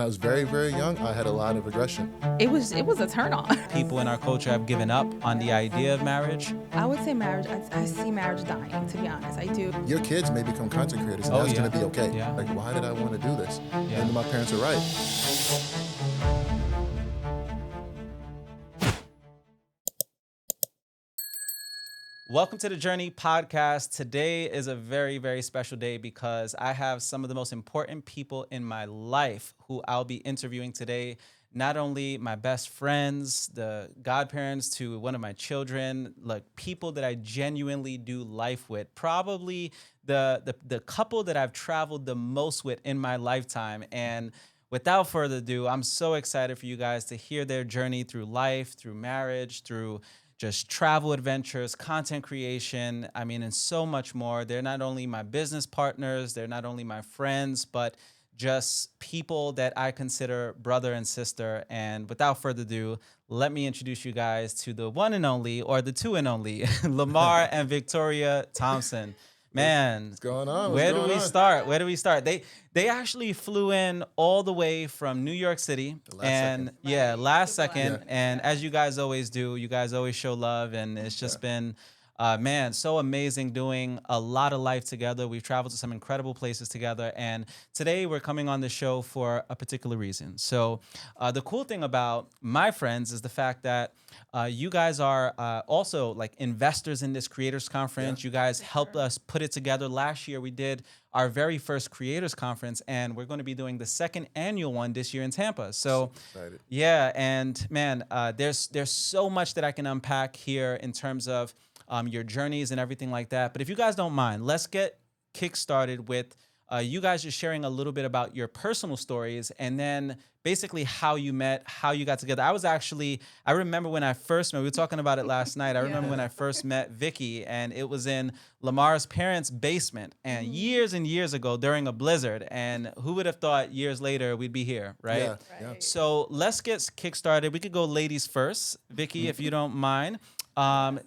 I was very, very young. I had a lot of aggression. It was a turn on. People in our culture have given up on the idea of marriage. I would say marriage. I see marriage dying. To be honest, I do. Your kids may become content creators, and Oh, that's yeah. going to be okay. Yeah. Like, why did I want to do this? Yeah. And my parents are right. Welcome to the Journey podcast. Today is a very, very special day because I have some of the most important people in my life who I'll be interviewing today. Not only my best friends, the godparents to one of my children, like people that I genuinely do life with. Probably the couple that I've traveled the most with in my lifetime. And without further ado, I'm so excited for you guys to hear their journey through life, through marriage, through just travel adventures, content creation, and so much more. They're not only my business partners, they're not only my friends, but just people that I consider brother and sister. And without further ado, let me introduce you guys to the one and only, or the two and only, Lamar and Vicktoria Thompson. Man, What's going on? Where do we start? Where do we start? They actually flew in all the way from New York City, last second. Yeah. And as you guys always do, you guys always show love, and it's just been, so amazing doing a lot of life together. We've traveled to some incredible places together, and today we're coming on the show for a particular reason. So the cool thing about my friends is the fact that you guys are also like investors in this creators conference. You guys helped us put it together. Last year we did our very first creators conference, and we're going to be doing the second annual one this year in Tampa. So Excited. yeah, and man, there's so much that I can unpack here in terms of your journeys and everything like that. But if you guys don't mind, let's get kick-started with you guys just sharing a little bit about your personal stories, and then basically how you met, how you got together. I remember when I first met, we were talking about it last night. I remember when I first met Vicky, and it was in Lamar's parents' basement, and years and years ago during a blizzard. And who would have thought years later we'd be here, right? Yeah, yeah. So let's get kick-started. We could go ladies first. Vicky, if you don't mind.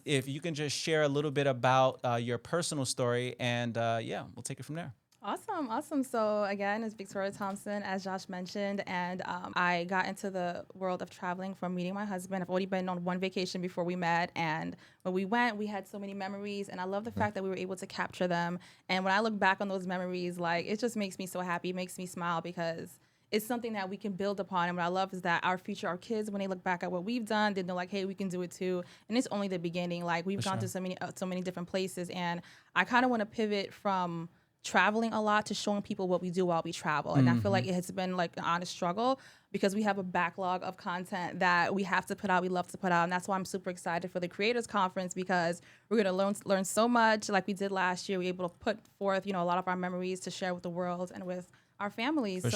If you can just share a little bit about your personal story, and we'll take it from there. Awesome. So again, it's Vicktoria Thompson, as Josh mentioned, and I got into the world of traveling from meeting my husband. I've only been on one vacation before we met, and when we went, we had so many memories, and I love the fact that we were able to capture them. And when I look back on those memories, like, it just makes me so happy. It makes me smile because it's something that we can build upon. And what I love is that our kids, when they look back at what we've done, they know, like, hey, we can do it too. And it's only the beginning. Like, we've gone to so many different places, and I kind of want to pivot from traveling a lot to showing people what we do while we travel. And I feel like it has been like an honest struggle because we have a backlog of content that we have to put out, we love to put out. And that's why I'm super excited for the Creators Conference, because we're going to learn so much like we did last year. We're able to put forth, a lot of our memories to share with the world and with our families. For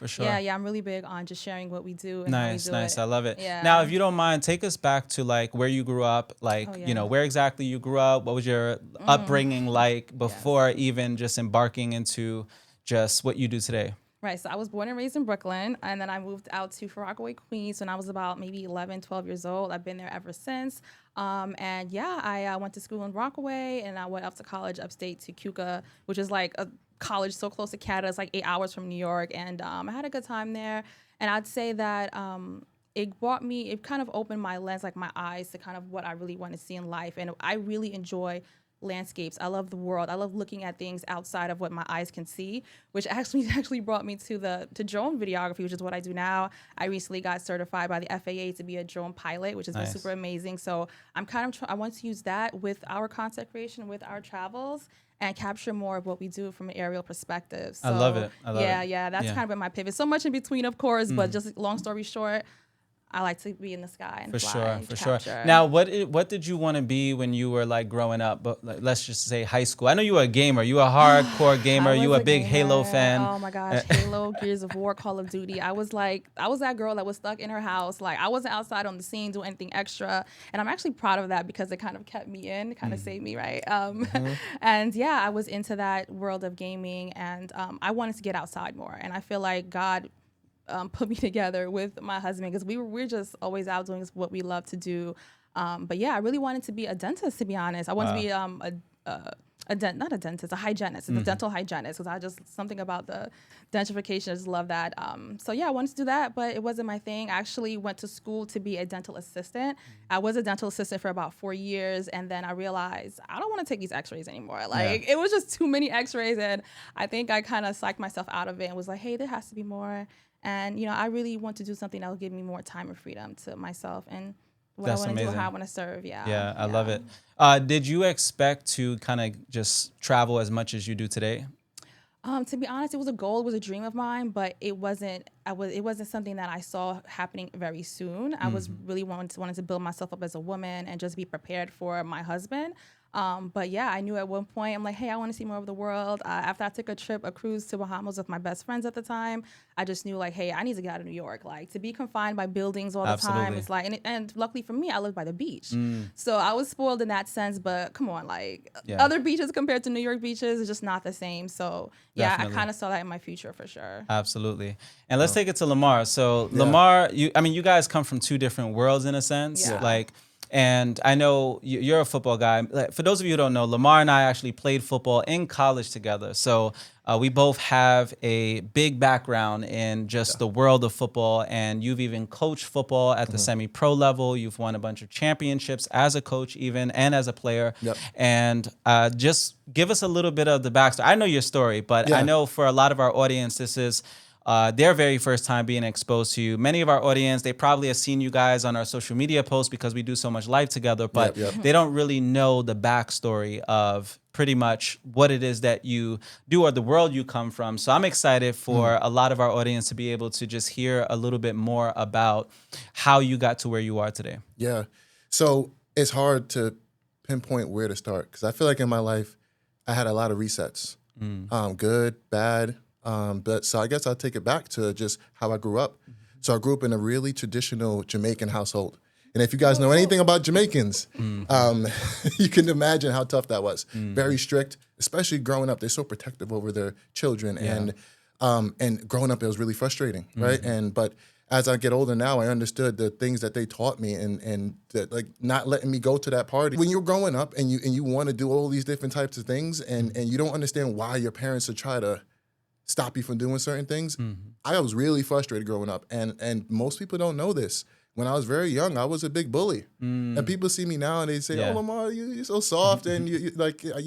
sure. Yeah, I'm really big on just sharing what we do. And Nice. I love it. Yeah. Now, if you don't mind, take us back to like where you grew up, like, where exactly you grew up. What was your upbringing like before even just embarking into just what you do today? Right. So I was born and raised in Brooklyn, and then I moved out to Rockaway, Queens when I was about maybe 11, 12 years old. I've been there ever since. I went to school in Rockaway, and I went up to college upstate to Cuca, which is like a college so close to Canada. It's like 8 hours from New York. And I had a good time there. And I'd say that it kind of opened my lens, like my eyes to kind of what I really want to see in life. And I really enjoy landscapes. I love the world. I love looking at things outside of what my eyes can see, which actually brought me to drone videography, which is what I do now. I recently got certified by the FAA to be a drone pilot, which has been super amazing. So I'm I want to use that with our content creation, with our travels, and capture more of what we do from an aerial perspective. So, I love it. That's kind of been my pivot. So much in between, of course, but just long story short, I like to be in the sky and fly. For sure. Now, what did you want to be when you were like growing up? But like, let's just say high school. I know you were a gamer. You were a hardcore gamer. You were a big Halo fan. Oh my gosh, Halo, Gears of War, Call of Duty. I was that girl that was stuck in her house. Like, I wasn't outside on the scene doing anything extra, and I'm actually proud of that because it kind of kept me in, kind of saved me, right? And yeah, I was into that world of gaming, and I wanted to get outside more, and I feel like God put me together with my husband because we're just always out doing what we love to do. But yeah, I really wanted to be a dentist, to be honest. I wanted to be not a dentist, a hygienist, a dental hygienist, because something about the gentrification, I just love that. So yeah, I wanted to do that, but it wasn't my thing. I actually went to school to be a dental assistant. I was a dental assistant for about 4 years, and then I realized I don't want to take these x-rays anymore. Like, it was just too many x-rays, and I think I kind of psyched myself out of it and was like, hey, there has to be more. And, I really want to do something that will give me more time and freedom to myself and what That's I want to do, amazing. how I want to serve. Yeah. Yeah, I love it. Did you expect to kind of just travel as much as you do today? To be honest, it was a goal, it was a dream of mine, but it wasn't. It wasn't something that I saw happening very soon. I was really wanted to build myself up as a woman and just be prepared for my husband. But yeah, I knew at one point, I'm like, hey, I want to see more of the world. After I took a cruise to Bahamas with my best friends at the time, I just knew like, hey, I need to get out of New York. Like, to be confined by buildings all the time, it's like, and luckily for me, I live by the beach. So I was spoiled in that sense, but come on, like other beaches compared to New York beaches is just not the same. So yeah, Definitely. I kind of saw that in my future for sure. Absolutely. And let's take it to Lamar. So Lamar, you guys come from two different worlds in a sense. Yeah. Like, and I know you're a football guy. Like, for those of you who don't know, Lamar and I actually played football in college together. So we both have a big background in just the world of football. And you've even coached football at the semi-pro level. You've won a bunch of championships as a coach even and as a player. Yep. And just give us a little bit of the backstory. I know your story, but I know for a lot of our audience, this is their very first time being exposed to you. Many of our audience, they probably have seen you guys on our social media posts because we do so much live together, but they don't really know the backstory of pretty much what it is that you do or the world you come from. So I'm excited for a lot of our audience to be able to just hear a little bit more about how you got to where you are today. Yeah. So it's hard to pinpoint where to start because I feel like in my life, I had a lot of resets, good, bad. But so I guess I'll take it back to just how I grew up. So I grew up in a really traditional Jamaican household. And if you guys know anything about Jamaicans, you can imagine how tough that was. Very strict, especially growing up. They're so protective over their children. And growing up, it was really frustrating, right? But as I get older now, I understood the things that they taught me and that, like, not letting me go to that party. When you're growing up and you want to do all these different types of things and you don't understand why your parents are trying to stop you from doing certain things. I was really frustrated growing up. And most people don't know this. When I was very young, I was a big bully. And people see me now and they say, oh, Lamar, you're so soft and you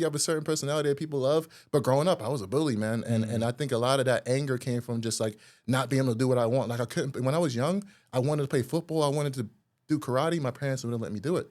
have a certain personality that people love. But growing up, I was a bully, man. And I think a lot of that anger came from just like not being able to do what I want. Like I couldn't, when I was young, I wanted to play football. I wanted to do karate. My parents wouldn't let me do it.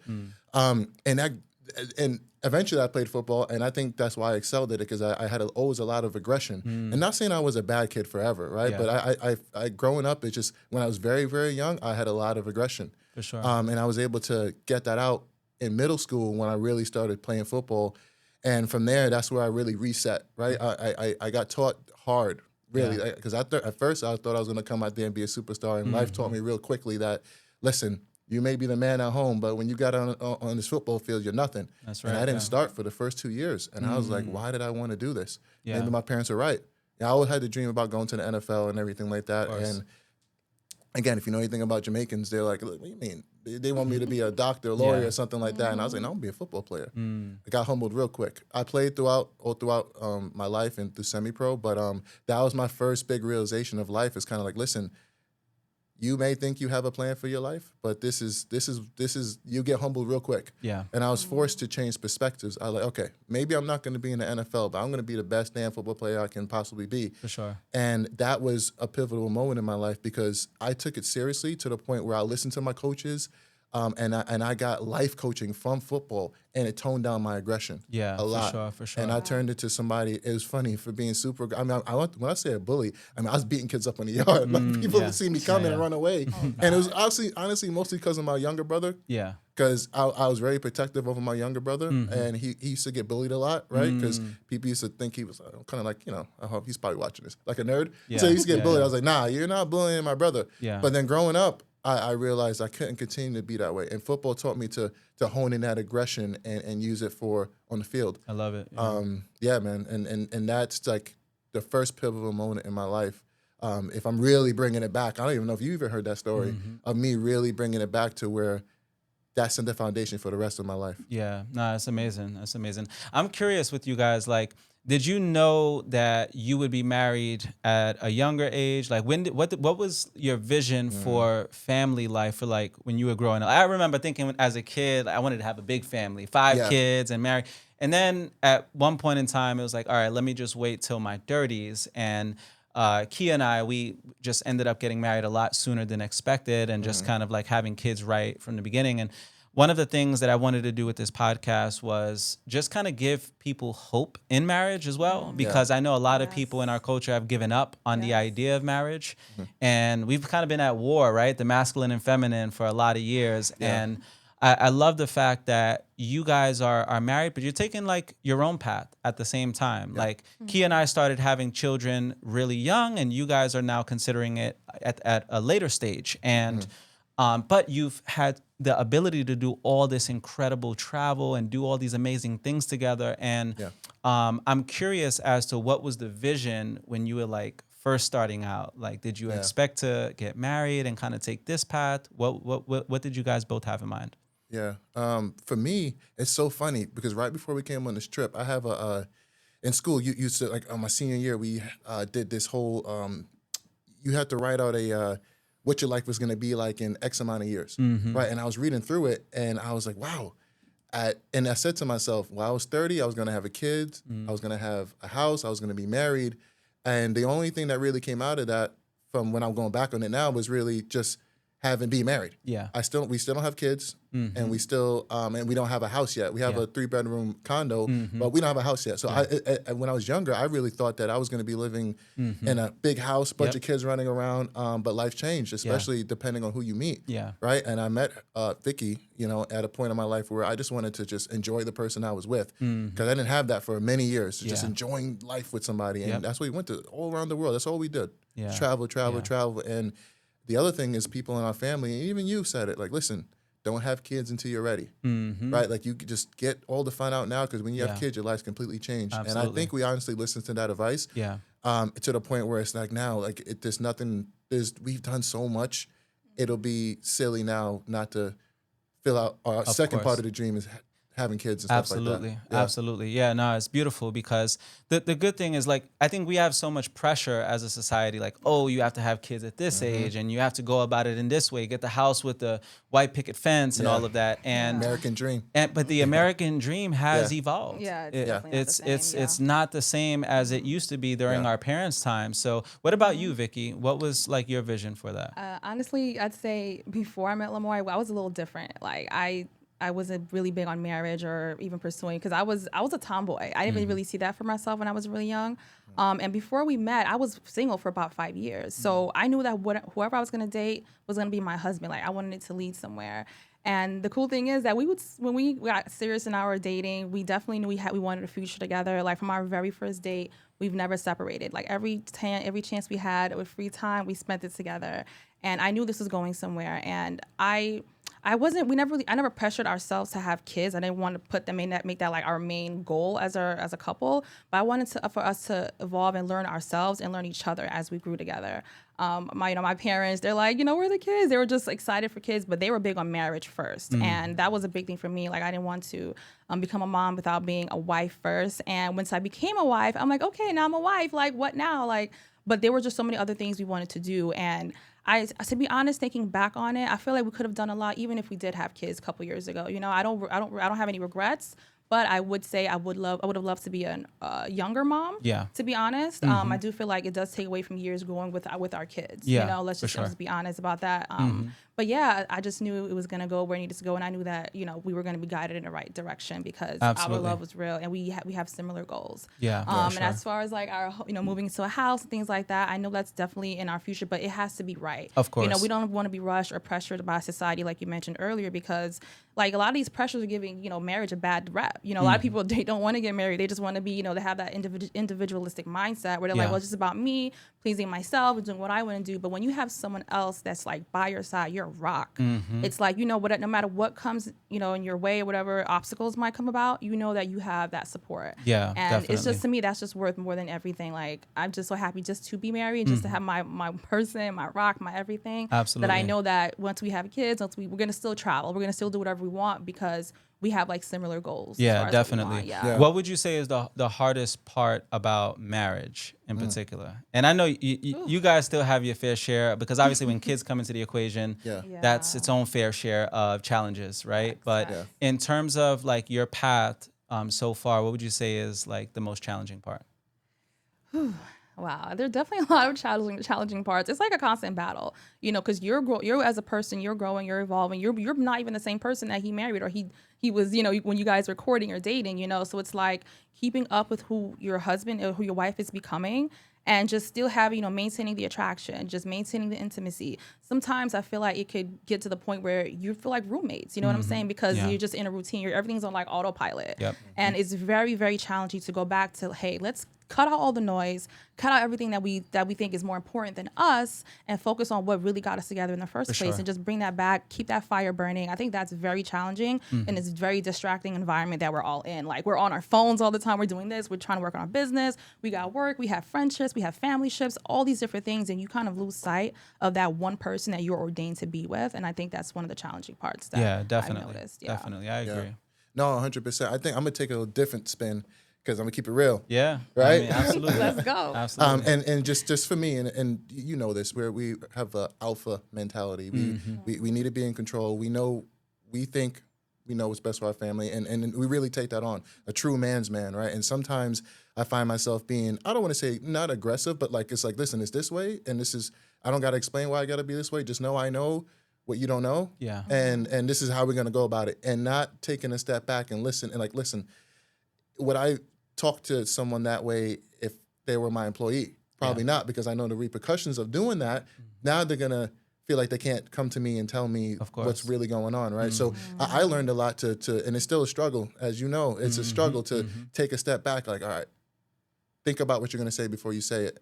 And eventually I played football, and I think that's why I excelled at it because I had always a lot of aggression. And not saying I was a bad kid forever, right? But I growing up, it's just when I was very, very young, I had a lot of aggression. For sure. And I was able to get that out in middle school when I really started playing football. And from there, that's where I really reset, right? I got taught hard, really, because at first I thought I was going to come out there and be a superstar, and life taught me real quickly that, listen, you may be the man at home, but when you got on this football field, you're nothing. That's right. And I didn't start for the first 2 years. And I was like, why did I want to do this? Yeah. Maybe my parents are right. I always had the dream about going to the NFL and everything like that. And again, if you know anything about Jamaicans, they're like, what do you mean? They want me to be a doctor, lawyer, or something like that. And I was like, no, I'm going to be a football player. I got humbled real quick. I played all throughout my life and through semi-pro, but that was my first big realization of life. Is kind of like, listen, you may think you have a plan for your life, but this is you get humbled real quick. Yeah. And I was forced to change perspectives. I was like, okay, maybe I'm not going to be in the NFL, but I'm going to be the best damn football player I can possibly be. For sure. And that was a pivotal moment in my life because I took it seriously to the point where I listened to my coaches, and I got life coaching from football, and it toned down my aggression. Yeah, a lot. For sure. And I turned into somebody. It was funny for being super. I mean, when I say a bully, I mean I was beating kids up in the yard. Like people would see me coming and run away, and it was honestly mostly because of my younger brother. Yeah. Because I was very protective over my younger brother, and he used to get bullied a lot, right? Because people used to think he was kind of like, I hope he's probably watching this, like a nerd. Yeah. So he used to get bullied. I was like, nah, you're not bullying my brother. Yeah. But then growing up, I realized I couldn't continue to be that way. And football taught me to hone in that aggression and use it on the field. I love it. Yeah, man. And that's like the first pivotal moment in my life. If I'm really bringing it back, I don't even know if you even heard that story of me really bringing it back to where that set the foundation for the rest of my life. Yeah, no, that's amazing. That's amazing. I'm curious with you guys, like, did you know that you would be married at a younger age? Like, what was your vision for family life for like when you were growing up? I remember thinking as a kid, I wanted to have a big family, 5 Yeah. kids and marry. And then at one point in time, it was like, all right, let me just wait till my 30s. And Kia and I, we just ended up getting married a lot sooner than expected and just kind of like having kids right from the beginning. And one of the things that I wanted to do with this podcast was just kind of give people hope in marriage as well, because I know a lot of people in our culture have given up on the idea of marriage. And we've kind of been at war, right? The masculine and feminine for a lot of years. And I love the fact that you guys are married, but you're taking like your own path at the same time. Like Kia and I started having children really young, and you guys are now considering it at a later stage. And but you've had the ability to do all this incredible travel and do all these amazing things together. And I'm curious as to what was the vision when you were like first starting out. Like, did you expect to get married and kind of take this path? What did you guys both have in mind? Yeah. For me, it's so funny because right before we came on this trip, I have in school, you used to, like, on my senior year, we did this whole, you had to write out what your life was going to be like in X amount of years, right? And I was reading through it, and I was like, wow. And I said to myself, when I was 30, I was going to have a kid, I was going to have a house, I was going to be married. And the only thing that really came out of that from when I'm going back on it now was really just being married. Yeah. We still don't have kids, and we still and we don't have a house yet. We have a 3-bedroom condo, but we don't have a house yet. So I when I was younger, I really thought that I was going to be living in a big house, bunch of kids running around. But life changed, especially depending on who you meet. Yeah. Right. And I met Vicky, at a point in my life where I just wanted to just enjoy the person I was with, because I didn't have that for many years. Just enjoying life with somebody, and that's what we went to all around the world. That's all we did. Yeah. Travel, and the other thing is people in our family, and even you said it, like, listen, don't have kids until you're ready, right? Like, you could just get all the fun out now, because when you have kids, your life's completely changed. Absolutely. And I think we honestly listened to that advice to the point where it's like now, like, we've done so much, it'll be silly now not to fill out our second part of the dream is having kids and stuff like that. Absolutely. Yeah, no, it's beautiful, because the good thing is, like, I think we have so much pressure as a society, like, oh, you have to have kids at this age, and you have to go about it in this way, get the house with the white picket fence and all of that. And American dream. But the American dream has evolved. Yeah, it's not the same as it used to be during our parents' time. So what about you, Vicky? What was like your vision for that? Honestly, I'd say before I met Lamar, I was a little different. Like, I wasn't really big on marriage or even pursuing, because I was a tomboy. I didn't really see that for myself when I was really young. And before we met, I was single for about 5 years. So I knew that whoever I was going to date was going to be my husband. Like, I wanted it to lead somewhere. And the cool thing is that when we got serious in our dating, we definitely knew we wanted a future together. Like, from our very first date, we've never separated. Like, every chance we had with free time, we spent it together. And I knew this was going somewhere. And I never pressured ourselves to have kids. I didn't want to make that like our main goal as a couple. But I wanted for us to evolve and learn ourselves and learn each other as we grew together. My parents, they're like, we're the kids. They were just excited for kids, but they were big on marriage first. And that was a big thing for me. Like, I didn't want to become a mom without being a wife first. And once I became a wife, I'm like, okay, now I'm a wife. Like, what now? Like, but there were just so many other things we wanted to do. And to be honest, thinking back on it, I feel like we could have done a lot, even if we did have kids a couple years ago. I don't have any regrets. But I would say I would have loved to be a younger mom. Yeah. To be honest, I do feel like it does take away from years growing with our kids. Yeah. Let's just be honest about that. But yeah, I just knew it was gonna go where it needed to go, and I knew that we were gonna be guided in the right direction, because our love was real, and we have similar goals. Yeah. And as far as like our moving to a house and things like that, I know that's definitely in our future, but it has to be right. Of course. We don't want to be rushed or pressured by society, like you mentioned earlier, because like a lot of these pressures are giving a bad rep. A lot of people, they don't want to get married. They just want to be they have that individualistic mindset where they're like, well, it's just about me pleasing myself and doing what I want to do. But when you have someone else that's like by your side, you're your rock. It's like, what, no matter what comes, in your way or whatever obstacles might come about, that you have that support. Yeah, and definitely. It's just, to me, that's just worth more than everything. Like, I'm just so happy just to be married, just to have my person, my rock, my everything. Absolutely. That I know that once we have kids, we're going to still travel. We're going to still do whatever we want because we have like similar goals. Yeah, as far as definitely. what we want. What would you say is the hardest part about marriage in particular? And I know you guys still have your fair share, because obviously when kids come into the equation, that's its own fair share of challenges, right? But in terms of like your path so far, what would you say is like the most challenging part? Wow, there are definitely a lot of challenging parts. It's like a constant battle, because you're as a person, you're growing, you're evolving. You're not even the same person that he married or he was, when you guys were courting or dating, So it's like keeping up with who your husband or who your wife is becoming, and just still having, maintaining the attraction, just maintaining the intimacy. Sometimes I feel like it could get to the point where you feel like roommates, you know what I'm saying? Because you're just in a routine, everything's on like autopilot. And it's very, very challenging to go back to, hey, let's cut out all the noise, cut out everything that we think is more important than us, and focus on what really got us together in the first place, and just bring that back, keep that fire burning. I think that's very challenging, and it's a very distracting environment that we're all in. Like, we're on our phones all the time, we're doing this, we're trying to work on our business, we got work, we have friendships, we have family ships, all these different things, and you kind of lose sight of that one person that you're ordained to be with. And I think that's one of the challenging parts that definitely. I've noticed. Definitely, I agree. No, 100%. I think I'm gonna take a different spin, because I'm gonna keep it real. Yeah. Right? I mean, absolutely. Let's go. Absolutely. And just for me, and you know this, where we have a alpha mentality. We need to be in control. We think we know what's best for our family, and we really take that on. A true man's man, right? And sometimes I find myself being, I don't want to say not aggressive, but like, it's like, listen, it's this way, and I don't got to explain why I got to be this way. Just know I know what you don't know. Yeah. And this is how we're gonna go about it, and not taking a step back and listen. And like, listen, would I talk to someone that way if they were my employee? Probably not, because I know the repercussions of doing that. Now they're gonna feel like they can't come to me and tell me what's really going on, right? So I learned a lot to, and it's still a struggle, as you know. It's a struggle to take a step back, like, all right, think about what you're gonna say before you say it.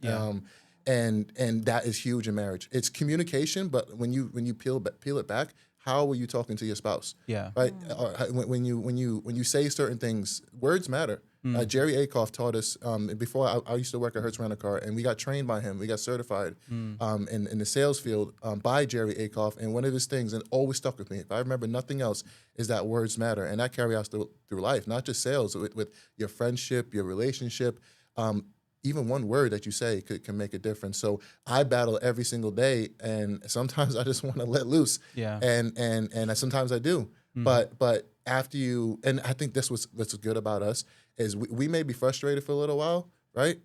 And that is huge in marriage. It's communication, but when you peel it back, how are you talking to your spouse? Yeah. Right. When you say certain things, words matter. Jerry Akoff taught us, before I used to work at Hertz Rent-A-Car, and we got trained by him. We got certified in the sales field by Jerry Akoff. And one of his things, and always stuck with me, if I remember nothing else, is that words matter. And that carries us through life, not just sales, with your friendship, your relationship. Even one word that you say can make a difference. So I battle every single day, and sometimes I just want to let loose. Yeah. And sometimes I do. But after you, and I think what's good about us is we may be frustrated for a little while, right?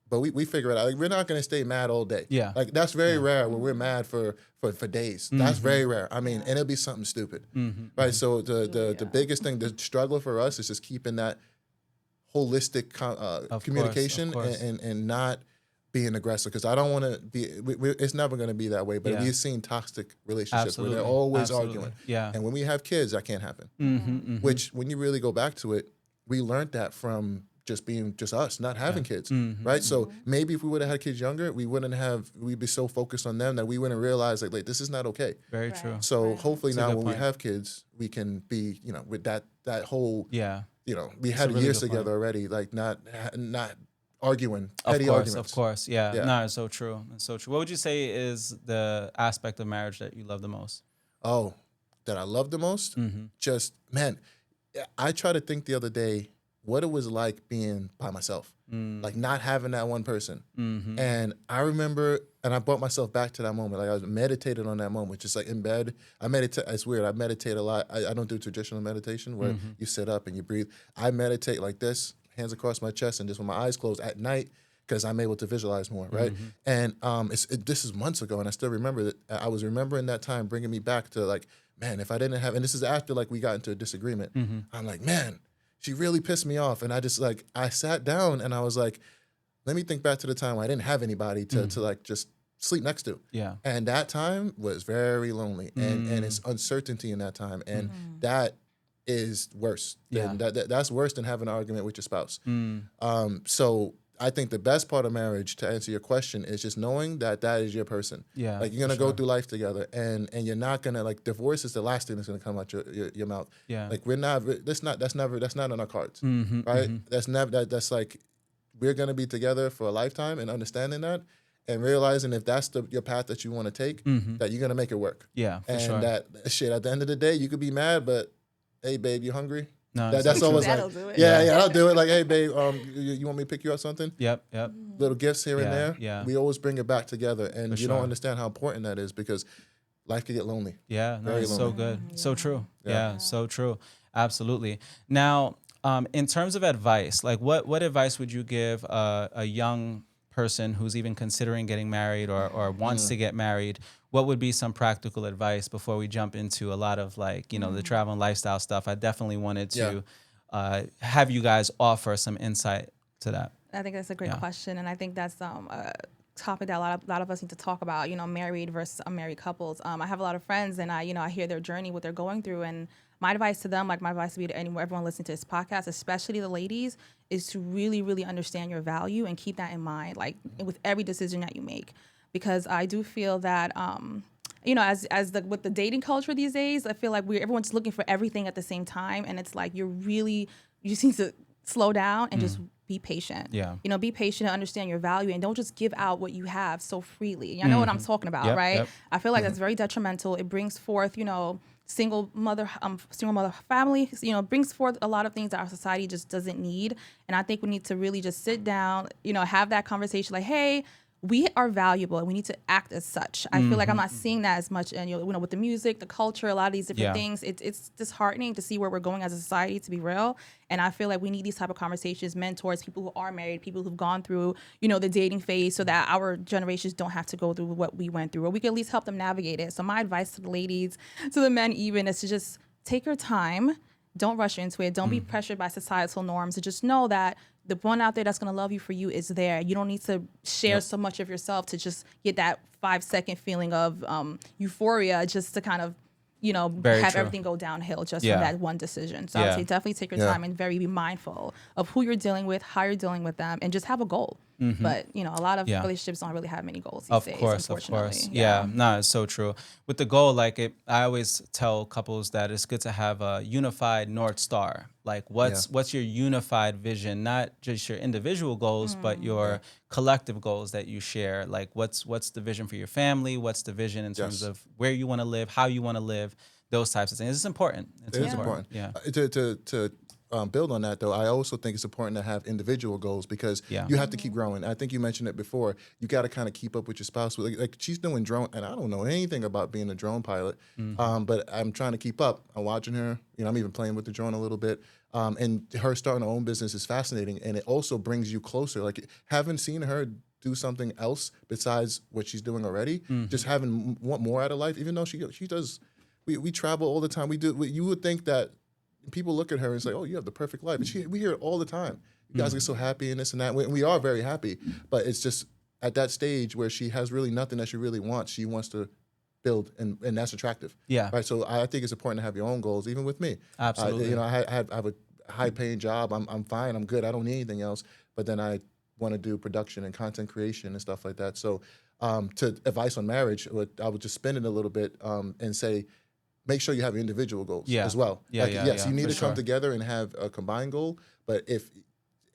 But we figure it out. Like, we're not going to stay mad all day. Yeah. Like, that's very rare when we're mad for days. That's very rare. I mean, and it'll be something stupid, right? So the biggest thing, the struggle for us is just keeping that holistic communication and not being aggressive, because I don't want to be. It's never going to be that way. But we've seen toxic relationships where they're always arguing. Yeah. And when we have kids, that can't happen. Which, when you really go back to it, we learned that from just being just us, not having kids, right? So maybe if we would have had kids younger, we'd be so focused on them that we wouldn't realize like this is not okay. Very true. So hopefully now when point. we have kids, we can be, with that whole, we It's had a really years good point. together already, like not arguing, petty arguments. arguments. Of course, yeah. No, it's so true. It's so true. What would you say is the aspect of marriage that you love the most? Oh, that I love the most? Just, man, I tried to think the other day what it was like being by myself, like not having that one person. And I remember, and I brought myself back to that moment. Like, I was meditated on that moment, just like in bed. I meditate. It's weird. I meditate a lot. I don't do traditional meditation where you sit up and you breathe. I meditate like this, hands across my chest, and just with my eyes closed at night, because I'm able to visualize more, right? And this is months ago, and I still remember that. I was remembering that time, bringing me back to like, man, if I didn't have, and this is after like we got into a disagreement. I'm like, man, she really pissed me off. And I just like, I sat down and I was like, let me think back to the time when I didn't have anybody to like just sleep next to. Yeah. And that time was very lonely, and it's uncertainty in that time. And that is worse. That's worse than having an argument with your spouse. So I think the best part of marriage, to answer your question, is just knowing that is your person. Yeah, like you're gonna go through life together, and you're not gonna like divorce is the last thing that's gonna come out your mouth. Yeah, like that's not on our cards, mm-hmm, right? Mm-hmm. That's never that's like we're gonna be together for a lifetime, and understanding that and realizing if that's your path that you want to take, that you're gonna make it work. Yeah, for and sure. that shit at the end of the day, you could be mad, but hey, babe, you hungry? No, That's so always true. That'll like, do it. yeah, I'll do it. Like, hey, babe, you want me to pick you up something? Yep. Little gifts here and Yeah, there. yeah. We always bring it back together, and For you don't sure. understand how important that is because life can get lonely. Yeah, no, Very it's so lonely. good. So true. Yeah. Yeah, so true. Absolutely. Now, in terms of advice, like what advice would you give a young person who's even considering getting married or wants to get married? What would be some practical advice before we jump into a lot of like, the travel and lifestyle stuff? I definitely wanted to have you guys offer some insight to that. I think that's a great question, and I think that's a topic that a lot of us need to talk about. Married versus unmarried couples. I have a lot of friends, and I hear their journey, what they're going through, and my advice to them, like my advice would be to everyone listening to this podcast, especially the ladies, is to really, really understand your value and keep that in mind, like with every decision that you make, because I do feel that. With the dating culture these days, I feel like everyone's looking for everything at the same time, and it's like you just need to slow down and just be patient. Yeah. Be patient and understand your value, and don't just give out what you have so freely. I know what I'm talking about, right? Yep. I feel like that's very detrimental. It brings forth, single mother family, brings forth a lot of things that our society just doesn't need. And I think we need to really just sit down, have that conversation like, hey, we are valuable and we need to act as such. I feel like I'm not seeing that as much, and with the music, the culture, a lot of these different things, it's disheartening to see where we're going as a society, to be real. And I feel like we need these type of conversations, mentors, people who are married, people who've gone through, the dating phase, so that our generations don't have to go through what we went through, or we can at least help them navigate it. So my advice to the ladies, to the men even, is to just take your time. Don't rush into it. Don't be pressured by societal norms. And just know that the one out there that's going to love you for you is there. You don't need to share so much of yourself to just get that 5-second feeling of euphoria, just to kind of, have everything go downhill just from that one decision. So I would say definitely take your time and be mindful of who you're dealing with, how you're dealing with them, and just have a goal. But, a lot of relationships don't really have many goals these days, unfortunately. Of course. Yeah, no, it's so true. With the goal, I always tell couples that it's good to have a unified North Star. Like, what's your unified vision? Not just your individual goals, but your collective goals that you share. Like, what's the vision for your family? What's the vision in terms of where you want to live, how you want to live, those types of things. It's important. It is important. Yeah. To build on that, though, I also think it's important to have individual goals, because you have to keep growing. I think you mentioned it before. You got to kind of keep up with your spouse. Like she's doing drone, and I don't know anything about being a drone pilot, but I'm trying to keep up. I'm watching her. I'm even playing with the drone a little bit. And her starting her own business is fascinating, and it also brings you closer. Like, having seen her do something else besides what she's doing already, just having want more out of life. Even though she does, we travel all the time. You would think that people look at her and say, "Oh, you have the perfect life." And we hear it all the time. You guys get so happy and this and that. We are very happy, but it's just at that stage where she has really nothing that she really wants. She wants to build, and that's attractive. Yeah. Right. So I think it's important to have your own goals, even with me. Absolutely. I have a high-paying job. I'm fine. I'm good. I don't need anything else. But then I want to do production and content creation and stuff like that. So to advice on marriage, I would just spin it a little bit and say, make sure you have individual goals as well. Yes, you need to come together and have a combined goal. But if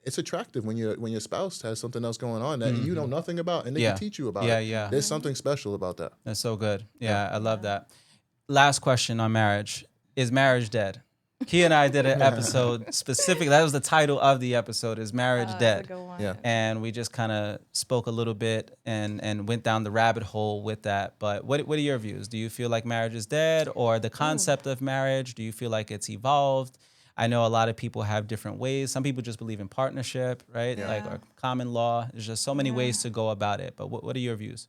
it's attractive when your spouse has something else going on that you know nothing about, and they can teach you about it. There's something special about that. That's so good. Yeah, I love that. Last question on marriage. Is marriage dead? Key and I did an episode specifically. That was the title of the episode, Is Marriage Dead? That's a good one. Yeah. And we just kind of spoke a little bit and went down the rabbit hole with that. But what are your views? Do you feel like marriage is dead, or the concept of marriage? Do you feel like it's evolved? I know a lot of people have different ways. Some people just believe in partnership, right? Or common law. There's just so many ways to go about it. But what are your views?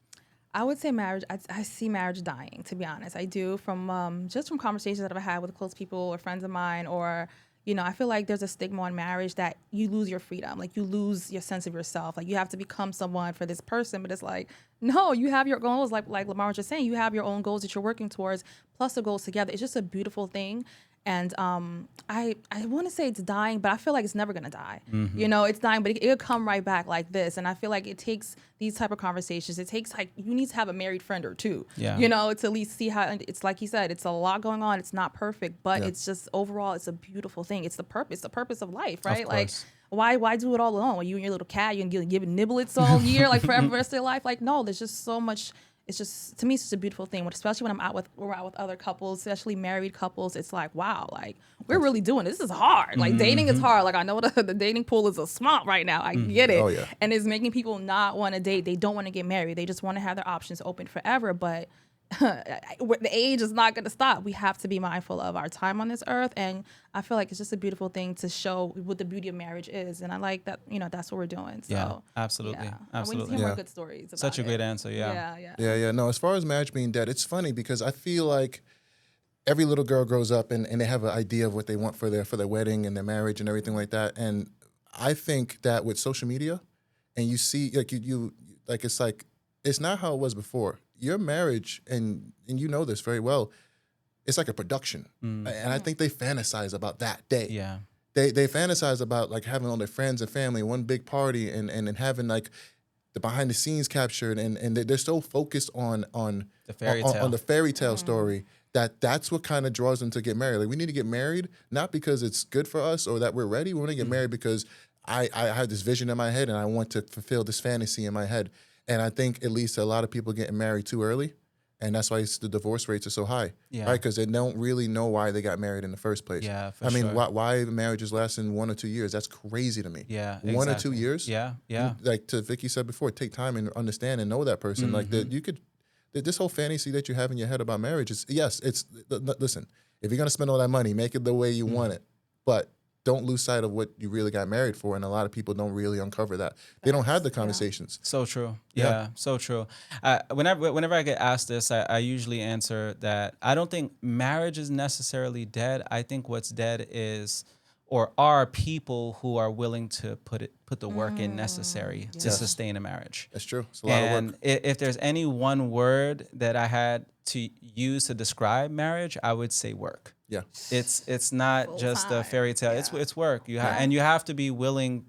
I would say marriage. I see marriage dying, to be honest. I do, from just from conversations that I've had with close people or friends of mine, or I feel like there's a stigma on marriage that you lose your freedom, like you lose your sense of yourself, like you have to become someone for this person. But it's like, no, you have your goals, like Lamar was just saying, you have your own goals that you're working towards, plus the goals together. It's just a beautiful thing. And I want to say it's dying, but I feel like it's never gonna die. You know, it's dying, but it'll come right back like this. And I feel like it takes these type of conversations. It takes like you need to have a married friend or two. Yeah. You know, to at least see how it's like you said. It's a lot going on. It's not perfect, but Yeah. it's just overall, it's a beautiful thing. It's the purpose of life, right? Of Like. course. Why do it all alone? When you and your little cat, you can give it niblets all year, like forever, rest of your life. Like, no, there's just so much. It's just, to me, it's just a beautiful thing. Especially when we're out with other couples, especially married couples. It's like, wow, like we're really doing this. This is hard. Like dating is hard. Like I know the dating pool is a swamp right now. I get it. Oh, yeah. And it's making people not want to date. They don't want to get married. They just want to have their options open forever. But the age is not going to stop. We have to be mindful of our time on this earth, and I feel like it's just a beautiful thing to show what the beauty of marriage is. And I like that, you know, that's what we're doing. So Yeah, absolutely. yeah. Absolutely. I want to hear more good stories about Such a it. great answer. Yeah. No, as far as marriage being dead, it's funny because I feel like every little girl grows up and they have an idea of what they want for their wedding and their marriage and everything like that. And I think that with social media, and you see like you like it's not how it was before. Your marriage, and you know this very well, it's like a production. And I think they fantasize about that day. Yeah. They fantasize about like having all their friends and family, one big party, and having like the behind the scenes captured, and they're so focused on The fairy tale. on the fairy tale story that's what kind of draws them to get married. Like we need to get married not because it's good for us or that we're ready. We want to get married because I have this vision in my head and I want to fulfill this fantasy in my head. And I think it leads to a lot of people getting married too early. And that's why the divorce rates are so high, Yeah. right? Because they don't really know why they got married in the first place. Yeah, for I mean, sure. why marriages lasting 1 or 2 years? That's crazy to me. Yeah, 1 or 2 exactly. years? Yeah, yeah. Like to Vicky said before, take time and understand and know that person. Like that, you could. This whole fantasy that you have in your head about marriage is listen. If you're gonna spend all that money, make it the way you want it, but don't lose sight of what you really got married for. And a lot of people don't really uncover that. They don't have the conversations. So true. Yeah. Yeah, so true. Whenever I get asked this, I usually answer that I don't think marriage is necessarily dead. I think what's dead is or are people who are willing to put the work in necessary to sustain a marriage. That's true. It's a lot of And work. if there's any one word that I had to use to describe marriage, I would say work. Yeah. It's not Full just a time. fairy tale. Yeah. It's work. And you have to be willing.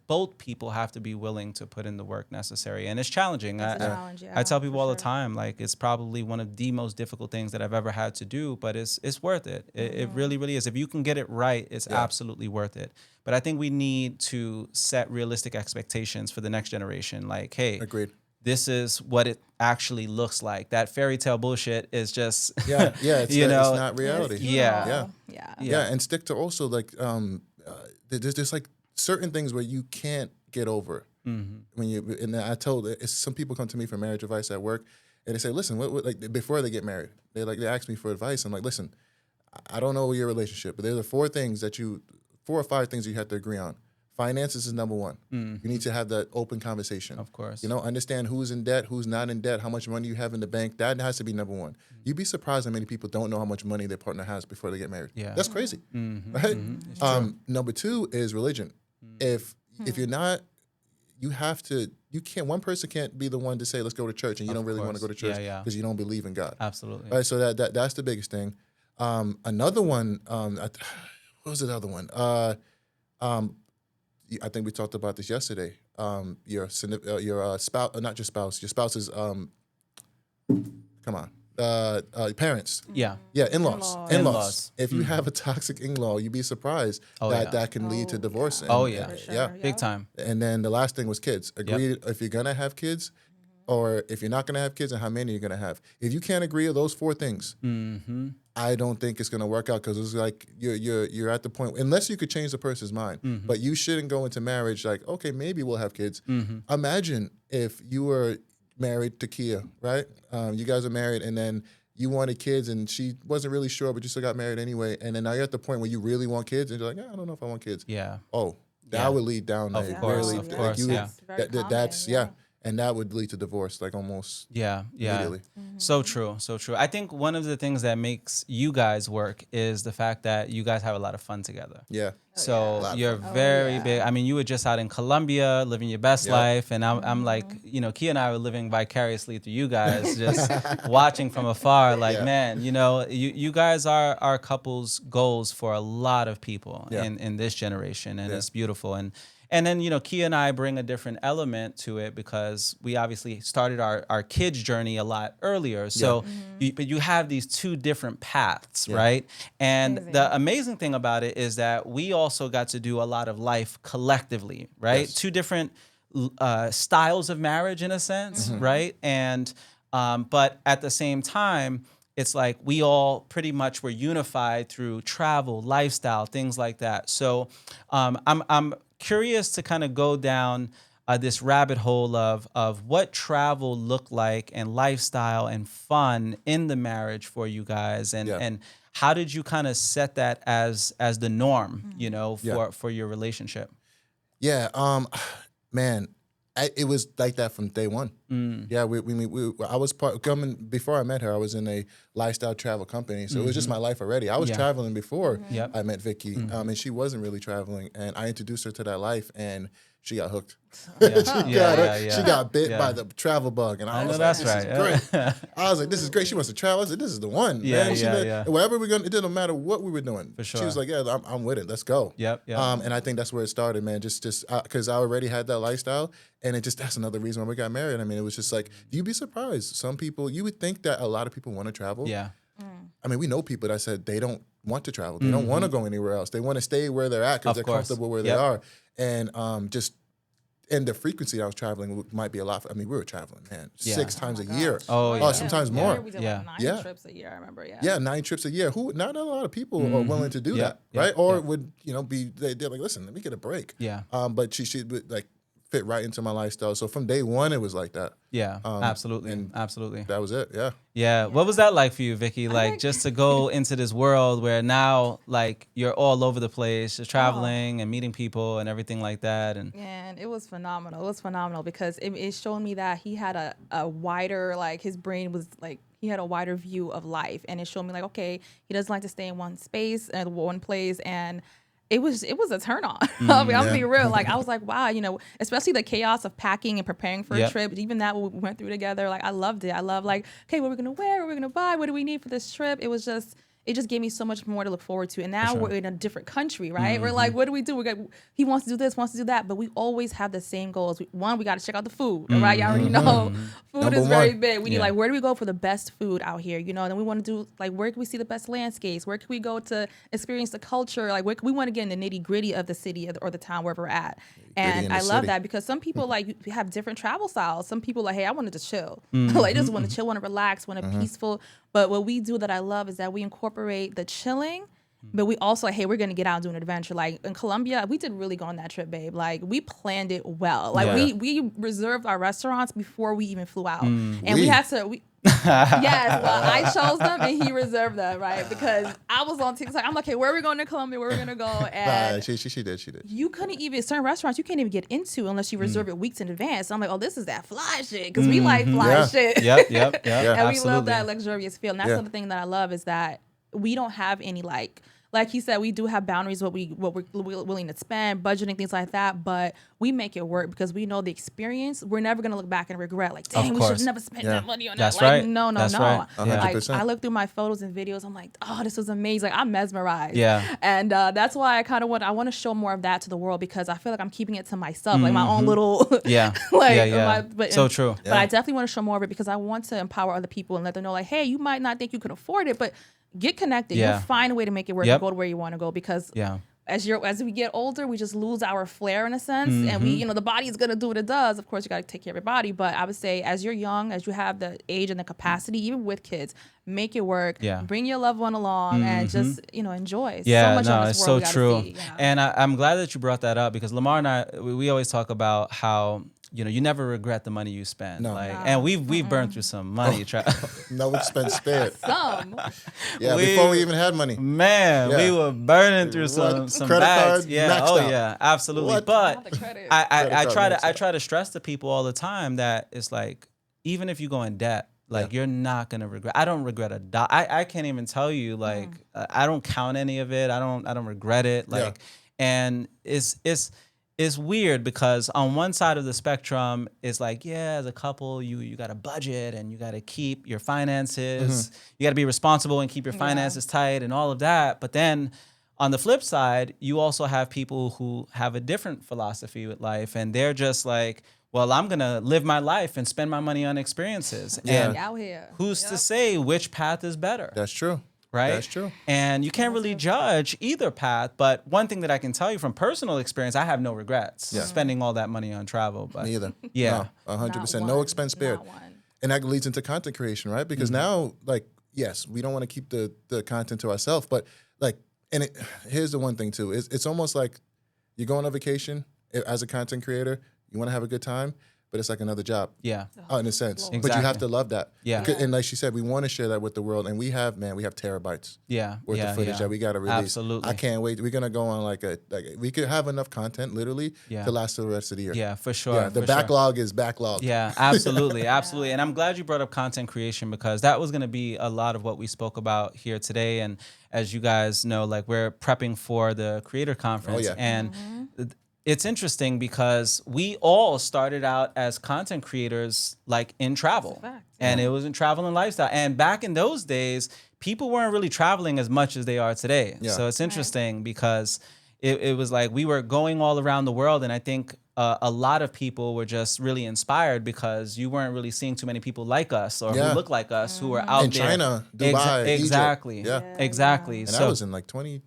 Both people have to be willing to put in the work necessary, and it's challenging. It's a challenge, I tell for people all the sure. time, like it's probably one of the most difficult things that I've ever had to do, but it's worth it. It really, really is. If you can get it right, it's absolutely worth it. But I think we need to set realistic expectations for the next generation. Like, hey, Agreed. this is what it actually looks like. That fairy tale bullshit is just Yeah. It's, you know, it's not reality. Yeah. Yeah, and stick to also like there's like certain things where you can't get over when you. And I told some people come to me for marriage advice at work, and they say, "Listen, what like before they get married, they ask me for advice. I'm like, listen, I don't know your relationship, but there's 4 or 5 things you have to agree on. Finances is number 1. You need to have that open conversation. Of course. You know, understand who's in debt, who's not in debt, how much money you have in the bank. That has to be number 1. You'd be surprised how many people don't know how much money their partner has before they get married. Yeah. That's crazy, right? Number 2 is religion. If you're not, you can't. One person can't be the one to say, let's go to church, and you don't really want to go to church because you don't believe in God. Absolutely. Right, so that's the biggest thing. Another one, what was the other one? I think we talked about this yesterday. Your spouse, not your spouse, your spouse's, parents. Yeah. Yeah, in-laws. In-laws. If you have a toxic in-law, you'd be surprised that can lead to divorce. Oh, yeah. For sure, Yeah. Big time. And then the last thing was kids. Agree if you're gonna have kids, or if you're not gonna have kids, and how many you're gonna have. If you can't agree on those 4 things, I don't think it's gonna work out, because it's like you're at the point, unless you could change the person's mind. But you shouldn't go into marriage like, okay, maybe we'll have kids. Imagine if you were married to Kia, right? You guys are married, and then you wanted kids, and she wasn't really sure, but you still got married anyway. And then now you're at the point where you really want kids, and you're like, I don't know if I want kids. Yeah. Oh, that would lead down. Of course, of course, yeah. Very common, That's yeah. and that would lead to divorce, like almost immediately. So true, so true. I think one of the things that makes you guys work is the fact that you guys have a lot of fun together. Yeah. So you're very big. I mean, you were just out in Colombia living your best life, and I'm like, you know, Kia and I were living vicariously through you guys, just watching from afar. Like, man, you know, you guys are couples goals for a lot of people in this generation, and it's beautiful. And then, you know, Kia and I bring a different element to it because we obviously started our kids' journey a lot earlier. So, but you have these two different paths, right? And the amazing thing about it is that we also got to do a lot of life collectively, right? Yes. Two different styles of marriage in a sense, right? And, but at the same time, it's like we all pretty much were unified through travel, lifestyle, things like that. So I'm curious to kind of go down this rabbit hole of what travel looked like and lifestyle and fun in the marriage for you guys, and how did you kind of set that as the norm, you know, for your relationship? Yeah, man, it was like that from day one. Yeah, I was coming before I met her. I was in a lifestyle travel company, so it was just my life already. I was traveling before I met Vicky, and she wasn't really traveling. And I introduced her to that life, and she got hooked. She got bit by the travel bug, and I was like, "This is great." I was like, "This is great." She wants to travel. I was like, "This is the one." Wherever we're going, it didn't matter what we were doing. For sure. She was like, "Yeah, I'm with it. Let's go." And I think that's where it started, man. Just because I already had that lifestyle, and that's another reason why we got married. I mean, it was just like, you'd be surprised. Some people, you would think that a lot of people want to travel. Yeah. I mean, we know people that said they don't want to travel. They don't want to go anywhere else. They want to stay where they're at because they're comfortable where they are. And and the frequency I was traveling might be a lot. I mean, we were traveling, man, 6 times a year. Sometimes more. We did like 9 trips a year, I remember, 9 trips a year. Not a lot of people are willing to do that, right? Or would, you know, they're like, listen, let me get a break. But she would, like, fit right into my lifestyle. So from day one, it was like that. Absolutely. And absolutely. That was it. What was that like for you, Vicky? Like, just to go into this world where now, like, you're all over the place, just traveling and meeting people and everything like that. And it was phenomenal. It was phenomenal because it showed me that he had a wider, like, his brain was like, he had a wider view of life. And it showed me, like, okay, he doesn't like to stay in one space and one place. And it was a turn on. I mean, I'm being real. Like, I was like, wow, you know, especially the chaos of packing and preparing for a trip. Even that we went through together. Like, I loved it. I love, like, okay, what are we gonna wear? What are we gonna buy? What do we need for this trip? It just gave me so much more to look forward to. And now we're in a different country, right? We're like, what do we do? He wants to do this, wants to do that, but we always have the same goals. One, we got to check out the food, right? You already know food is very big. We need, like, where do we go for the best food out here? You know, and then we want to do, like, where can we see the best landscapes? Where can we go to experience the culture? Like, we want to get in the nitty gritty of the city or the town wherever we're at. And I love that because some people, like, have different travel styles. Some people, like, hey, I wanted to chill. Like, just want to chill, want to relax, want to peaceful. But what we do that I love is that we incorporate the chilling, but we also, like, hey, we're going to get out and do an adventure. Like, in Colombia, we did really go on that trip, babe. Like, we planned it well. Like, we reserved our restaurants before we even flew out. And we had to... yes, well, I chose them and he reserved them, right? Because I was on TikTok. I'm like, hey, where are we going to Colombia? Where are we going to go? And she did. You couldn't even, certain restaurants you can't even get into unless you reserve it weeks in advance. So I'm like, oh, this is that fly shit. Because we like fly shit. Yep. And we love that luxurious feel. And that's the thing that I love is that we don't have any, like he said, we do have boundaries, what we're willing to spend, budgeting, things like that. But we make it work because we know the experience. We're never gonna look back and regret. Like, dang, we should never spend that money on that. That's right. No. Right. Like, I look through my photos and videos. I'm like, oh, this was amazing. Like, I'm mesmerized. And that's why I want to show more of that to the world because I feel like I'm keeping it to myself, like my own little. So true. But I definitely want to show more of it because I want to empower other people and let them know, like, hey, you might not think you can afford it, but get connected. You'll find a way to make it work and go to where you want to go because as we get older, we just lose our flair in a sense. And we, the body is going to do what it does. Of course, you got to take care of your body. But I would say as you're young, as you have the age and the capacity, even with kids, make it work. Bring your loved one along and just, enjoy. So much on this world it's so true. And I'm glad that you brought that up because Lamar and I, we always talk about how you never regret the money you spend. No. And we've burned through some money. No expense spared. Some. Yeah, before we even had money. Man, we were burning through some credit bags. card Yeah, maxed out. yeah, absolutely. What? But I Credit card try to stress to people all the time that it's like, even if you go in debt, like you're not gonna regret. I don't regret a dot. I can't even tell you, like I don't count any of it. I don't regret it. Like, and it's weird because on one side of the spectrum, it's like, yeah, as a couple, you got to budget and you got to keep your finances. You got to be responsible and keep your finances tight and all of that. But then on the flip side, you also have people who have a different philosophy with life, and they're just like, well, I'm going to live my life and spend my money on experiences. And out here. who's to say which path is better? That's true. Right? That's true. And you can't really judge either path. But one thing that I can tell you from personal experience, I have no regrets spending all that money on travel. But Me either. Yeah. No, 100%. No expense spared. And that leads into content creation, right? Because now, like, yes, we don't want to keep the content to ourselves. But, like, here's the one thing, too. It's almost like you go on a vacation as a content creator. You want to have a good time, but it's like another job. Yeah. In a sense. Exactly. But you have to love that. Yeah. And like she said, we want to share that with the world. And we have terabytes worth of footage that we got to release. Absolutely. I can't wait. We're going to go on we could have enough content literally to last the rest of the year. Yeah, for sure. Yeah, the backlog is backlog. Yeah, absolutely. Absolutely. And I'm glad you brought up content creation because that was going to be a lot of what we spoke about here today. And as you guys know, like we're prepping for the Creator Conference. Oh, yeah. And it's interesting because we all started out as content creators like in travel. And it was in travel and lifestyle. And back in those days, people weren't really traveling as much as they are today. Yeah. So it's interesting because it was like we were going all around the world. And I think a lot of people were just really inspired because you weren't really seeing too many people like us or who look like us who were out in there. China, Dubai, exactly. Egypt. Yeah. Exactly. And that was in like 2010.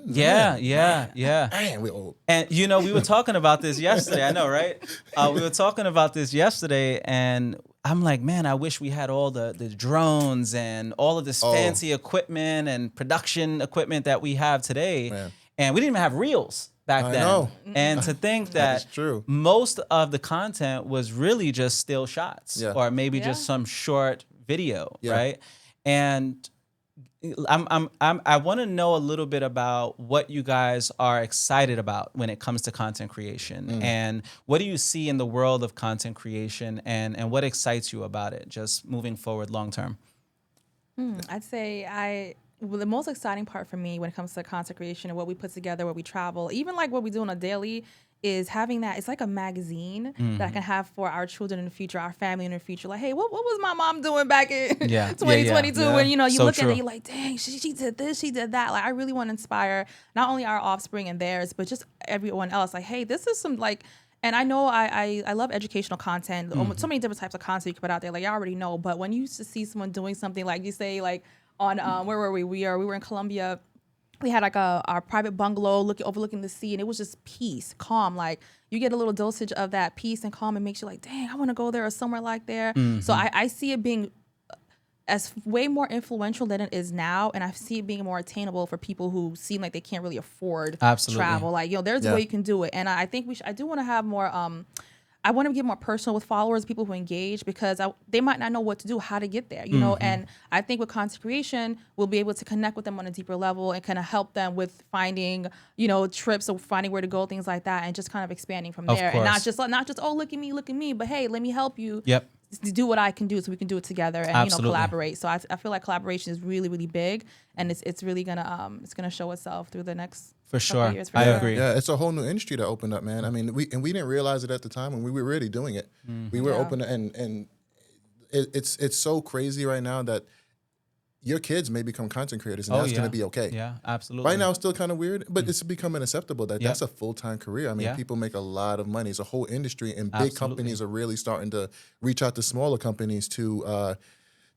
Yeah. Man, we old. And we were talking about this yesterday. I know, right? We were talking about this yesterday, and I'm like, man, I wish we had all the drones and all of this fancy equipment and production equipment that we have today. Man. And we didn't even have reels back then. Know. And to think that most of the content was really just still shots or maybe just some short video, right? And I want to know a little bit about what you guys are excited about when it comes to content creation, and what do you see in the world of content creation, and what excites you about it, just moving forward long term? I'd say the most exciting part for me when it comes to content creation and what we put together, what we travel, even like what we do on a daily, is having that. It's like a magazine that I can have for our children in the future, our family in the future. Like, hey, what was my mom doing back in 2022? When you so look true. at it, you're like, dang, she did this, she did that. Like, I really want to inspire not only our offspring and theirs, but just everyone else. Like, hey, this is some like. And I know I love educational content. So many different types of content you can put out there. Like, I already know. But when you used to see someone doing something like you say, like on where were we? We were in Colombia. We had like our private bungalow overlooking the sea, and it was just peace, calm. Like you get a little dosage of that peace and calm, and makes you like, dang, I want to go there or somewhere like there. So I see it being as way more influential than it is now, and I see it being more attainable for people who seem like they can't really afford travel. Like there's a way you can do it, and I think I do want to have more. I want to get more personal with followers, people who engage, because they might not know what to do, how to get there, you know. And I think with content creation, we'll be able to connect with them on a deeper level and kind of help them with finding, trips or finding where to go, things like that, and just kind of expanding from there. And not just look at me, but hey, let me help you. To do what I can do, so we can do it together and collaborate. So I feel like collaboration is really, really big, and it's really gonna show itself through the next couple of years. I agree. Yeah, it's a whole new industry that opened up, man. I mean, we didn't realize it at the time when we were really doing it. We were open, and it's so crazy right now that your kids may become content creators, and that's going to be okay. Yeah, absolutely. Right now, it's still kind of weird, but it's becoming acceptable that that's a full-time career. I mean, people make a lot of money. It's a whole industry, and big companies are really starting to reach out to smaller companies to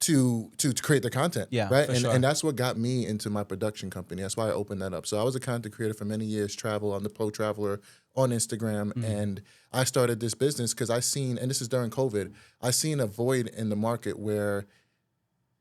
create the content. Yeah, right. And that's what got me into my production company. That's why I opened that up. So I was a content creator for many years, travel on the Pro Traveler on Instagram, and I started this business because I seen, and this is during COVID, I seen a void in the market where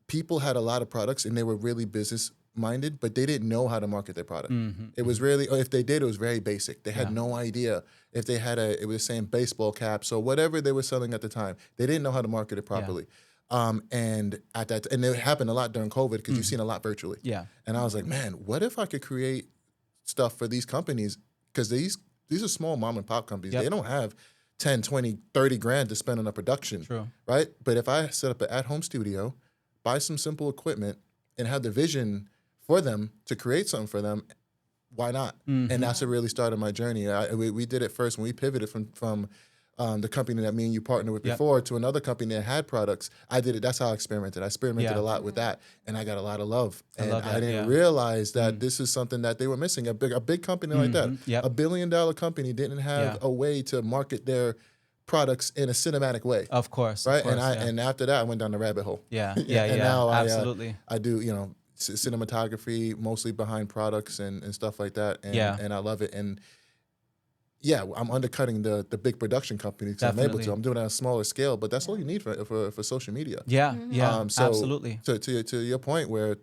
people had a lot of products and they were really business minded, but they didn't know how to market their product. Mm-hmm. It was really, or if they did, it was very basic. They had Yeah. no idea if they had it was saying baseball caps or whatever they were selling at the time. They didn't know how to market it properly. And it happened a lot during COVID because you've seen a lot virtually. Yeah. And I was like, man, what if I could create stuff for these companies? Because these are small mom and pop companies. Yep. They don't have 10, 20, 30 grand to spend on a production. True. Right? But if I set up an at-home studio, buy some simple equipment, and have the vision for them to create something for them, why not? Mm-hmm. And that's what really started my journey. We did it first when we pivoted from the company that me and you partnered with Yep. before to another company that had products. I did it. That's how I experimented. I experimented Yeah. a lot with that, and I got a lot of love. And love that, I didn't yeah. realize that this is something that they were missing. A big company like that, Yep. $1 billion company, didn't have a way to market their products in a cinematic way. Of course. Right, Of course, and after that, I went down the rabbit hole. yeah. And Yeah. now Absolutely. I do, cinematography, mostly behind products and stuff like that. And, Yeah. and I love it. And yeah, I'm undercutting the big production companies because I'm able Definitely. to. I'm doing it on a smaller scale, but that's all you need for social media. Yeah. Yeah. So Absolutely. To your point, where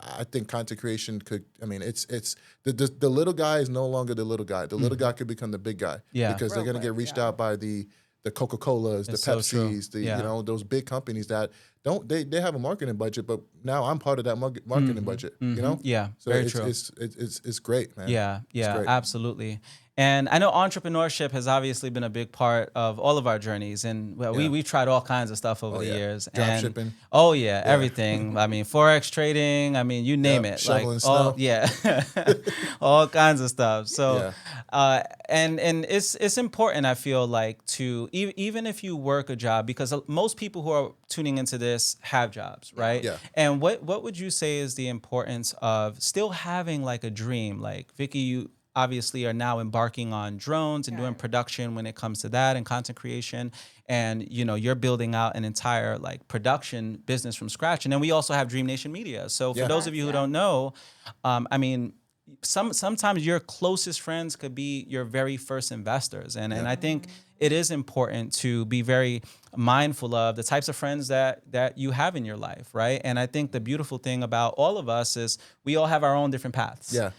I think content creation could. I mean, it's the little guy is no longer the little guy. The little guy could become the big guy. Yeah. Because they're Real gonna get quick, reached yeah. out by the Coca-Colas, the It's so true. Pepsis, Yeah. those big companies that don't they have a marketing budget, but now I'm part of that marketing budget. Yeah. So Very it's, true. It's great, man. Yeah, great. absolutely. And I know entrepreneurship has obviously been a big part of all of our journeys, and we've tried all kinds of stuff over the years. Drop and shipping. Oh yeah, everything. I mean, Forex trading. I mean, you name it. Shoveling all, snow. yeah, all kinds of stuff. So, and it's important. I feel like to even if you work a job, because most people who are tuning into this have jobs, right? Yeah. And what would you say is the importance of still having like a dream? Like Vicky, you obviously are now embarking on drones and doing production when it comes to that and content creation, and you're building out an entire like production business from scratch. And then we also have Dream Nation Media. So for those of you who don't know, I mean, sometimes your closest friends could be your very first investors, and I think it is important to be very mindful of the types of friends that you have in your life, right? And I think the beautiful thing about all of us is we all have our own different paths. Yeah.